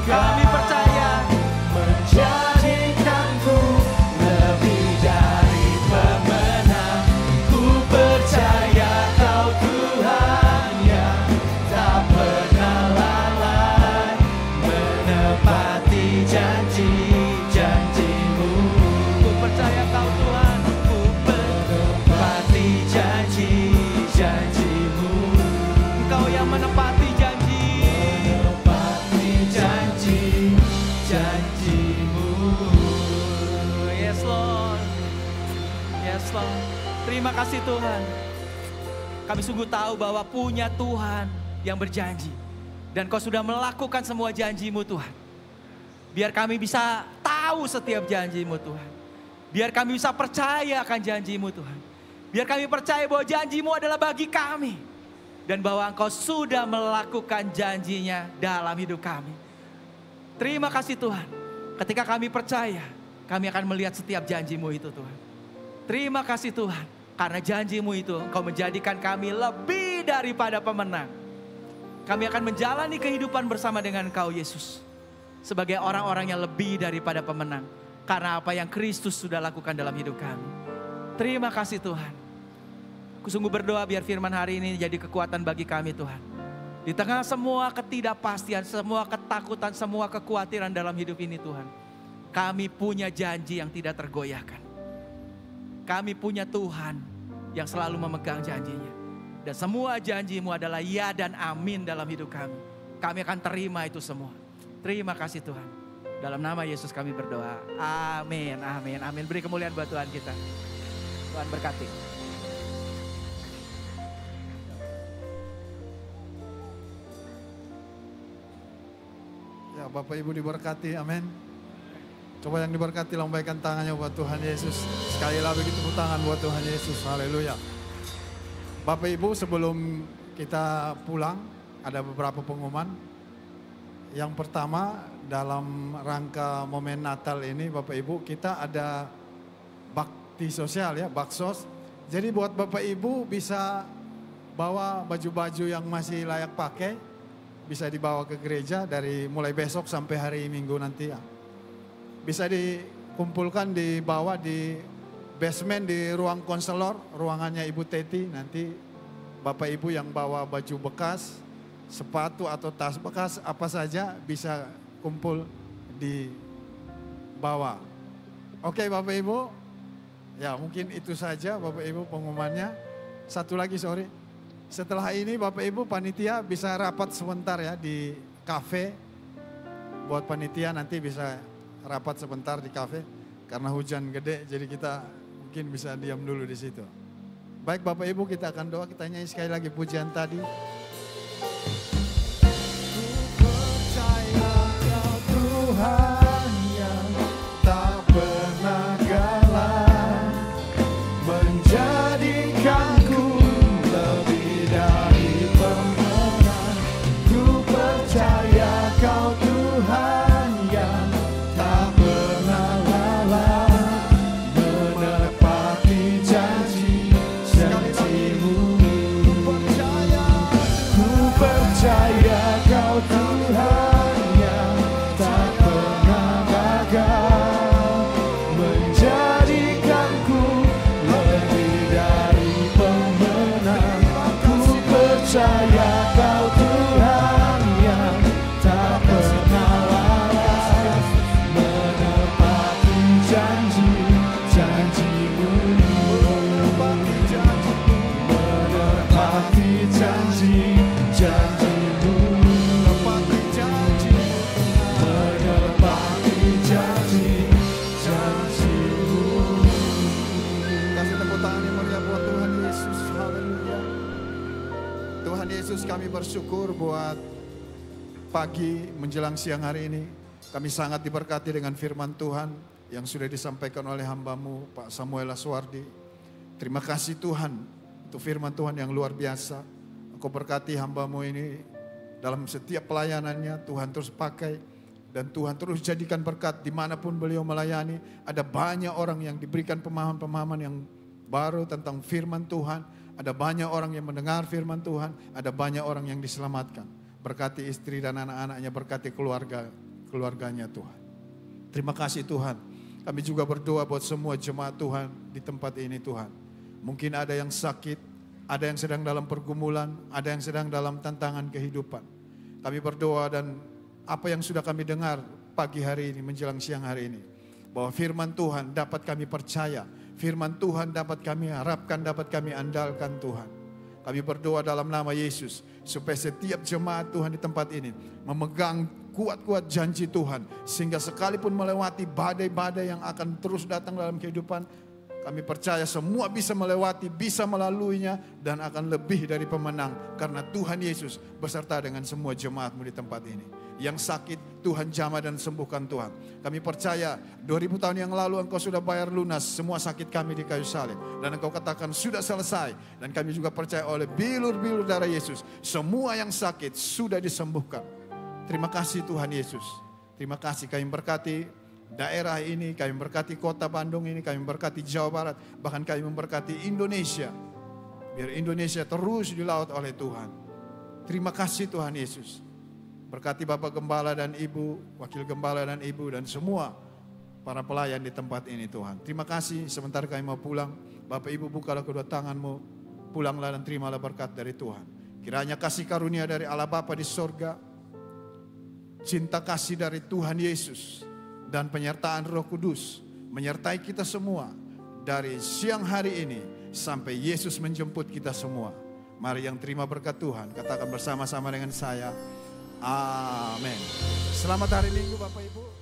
kami percaya menjadikanku lebih dari pemenang. Ku percaya Kau Tuhan yang tak pernah lalai, menepati janji-janjimu. Ku percaya Kau Tuhan, ku menepati janji-janjimu. Engkau yang menepati janji-janjimu. Yes Lord. Yes Lord. Terima kasih Tuhan. Kami sungguh tahu bahwa punya Tuhan yang berjanji. Dan Kau sudah melakukan semua janji-Mu Tuhan. Biar kami bisa tahu setiap janji-Mu Tuhan. Biar kami bisa percaya akan janji-Mu Tuhan. Biar kami percaya bahwa janji-Mu adalah bagi kami. Dan bahwa Engkau sudah melakukan janjinya dalam hidup kami. Terima kasih Tuhan. Ketika kami percaya, kami akan melihat setiap janji-Mu itu Tuhan. Terima kasih Tuhan. Karena janji-Mu itu Engkau menjadikan kami lebih daripada pemenang. Kami akan menjalani kehidupan bersama dengan Engkau Yesus. Sebagai orang-orang yang lebih daripada pemenang. Karena apa yang Kristus sudah lakukan dalam hidup kami. Terima kasih Tuhan. Kusungguh berdoa biar firman hari ini jadi kekuatan bagi kami Tuhan. Di tengah semua ketidakpastian, semua ketakutan, semua kekhawatiran dalam hidup ini Tuhan. Kami punya janji yang tidak tergoyahkan. Kami punya Tuhan yang selalu memegang janjinya. Dan semua janji-Mu adalah ya dan amin dalam hidup kami. Kami akan terima itu semua. Terima kasih Tuhan. Dalam nama Yesus kami berdoa. Amin, amin, amin. Beri kemuliaan buat Tuhan kita. Tuhan berkati. Ya, Bapak Ibu diberkati, amin. Coba yang diberkati lambaikan tangannya buat Tuhan Yesus. Sekali lagi tepuk tangan buat Tuhan Yesus, haleluya. Bapak Ibu sebelum kita pulang ada beberapa pengumuman. Yang pertama dalam rangka momen Natal ini Bapak Ibu kita ada bakti sosial ya, baksos. Jadi buat Bapak Ibu bisa bawa baju-baju yang masih layak pakai. Bisa dibawa ke gereja dari mulai besok sampai hari Minggu nanti ya. Bisa dikumpulkan dibawa di basement di ruang konselor, ruangannya Ibu Teti. Nanti Bapak Ibu yang bawa baju bekas, sepatu atau tas bekas apa saja bisa kumpul di bawah. Oke Bapak Ibu, ya mungkin itu saja Bapak Ibu pengumumannya. Satu lagi sorry. Setelah ini Bapak Ibu panitia bisa rapat sebentar ya di kafe. Buat panitia nanti bisa rapat sebentar di kafe. Karena hujan gede jadi kita mungkin bisa diam dulu di situ. Baik Bapak Ibu kita akan doa, kita nyanyi sekali lagi pujian tadi. Ku percaya Kau Tuhan yang tak pernah kalah, menjadikanku Kau Tuhan yang tak pernah lelah, menepati janji-janji-Mu. Ku percaya Kau Tuhan yang tak pernah gagal, menjadikanku lebih dari pemenang. Ku percaya Kau Tuhan yang tak pernah laras, menepati janji-janji-Mu, menepati janji-janji-Mu, menepati janji-janji-Mu. Kasih tepuk tangan yang meriah buat Tuhan Yesus, haleluya. Tuhan Yesus kami bersyukur buat pagi menjelang siang hari ini. Kami sangat diberkati dengan firman Tuhan yang sudah disampaikan oleh hamba-Mu Pak Samuel Aswardi. Terima kasih Tuhan untuk firman Tuhan yang luar biasa. Engkau berkati hamba-Mu ini dalam setiap pelayanannya. Tuhan terus pakai dan Tuhan terus jadikan berkat dimanapun beliau melayani. Ada banyak orang yang diberikan pemahaman-pemahaman yang baru tentang firman Tuhan. Ada banyak orang yang mendengar firman Tuhan. Ada banyak orang yang diselamatkan. Berkati istri dan anak-anaknya, berkati keluarganya Tuhan. Terima kasih Tuhan. Kami juga berdoa buat semua jemaat Tuhan di tempat ini Tuhan. Mungkin ada yang sakit, ada yang sedang dalam pergumulan, ada yang sedang dalam tantangan kehidupan. Kami berdoa dan apa yang sudah kami dengar pagi hari ini menjelang siang hari ini. Bahwa firman Tuhan dapat kami percaya, firman Tuhan dapat kami harapkan, dapat kami andalkan Tuhan. Kami berdoa dalam nama Yesus supaya setiap jemaat Tuhan di tempat ini memegang kuat-kuat janji Tuhan. Sehingga sekalipun melewati badai-badai yang akan terus datang dalam kehidupan, Kami percaya semua bisa melewati, bisa melaluinya, dan akan lebih dari pemenang. Karena Tuhan Yesus beserta dengan semua jemaat-Mu di tempat ini. Yang sakit, Tuhan jamah dan sembuhkan Tuhan. Kami percaya 2000 tahun yang lalu Engkau sudah bayar lunas semua sakit kami di kayu salib. Dan Engkau katakan sudah selesai. Dan kami juga percaya oleh bilur-bilur darah Yesus, semua yang sakit sudah disembuhkan. Terima kasih Tuhan Yesus. Terima kasih, kami berkati daerah ini, kami memberkati kota Bandung ini, kami memberkati Jawa Barat, bahkan kami memberkati Indonesia. Biar Indonesia terus dilaut oleh Tuhan. Terima kasih Tuhan Yesus. Berkati Bapak Gembala dan Ibu, Wakil Gembala dan Ibu, dan semua para pelayan di tempat ini Tuhan. Terima kasih, sebentar kami mau pulang. Bapak Ibu bukalah kedua tanganmu, pulanglah dan terimalah berkat dari Tuhan. Kiranya kasih karunia dari Allah Bapa di sorga, cinta kasih dari Tuhan Yesus, dan penyertaan Roh Kudus menyertai kita semua dari siang hari ini sampai Yesus menjemput kita semua. Mari yang terima berkat Tuhan, katakan bersama-sama dengan saya, amin. Selamat hari Minggu Bapak Ibu.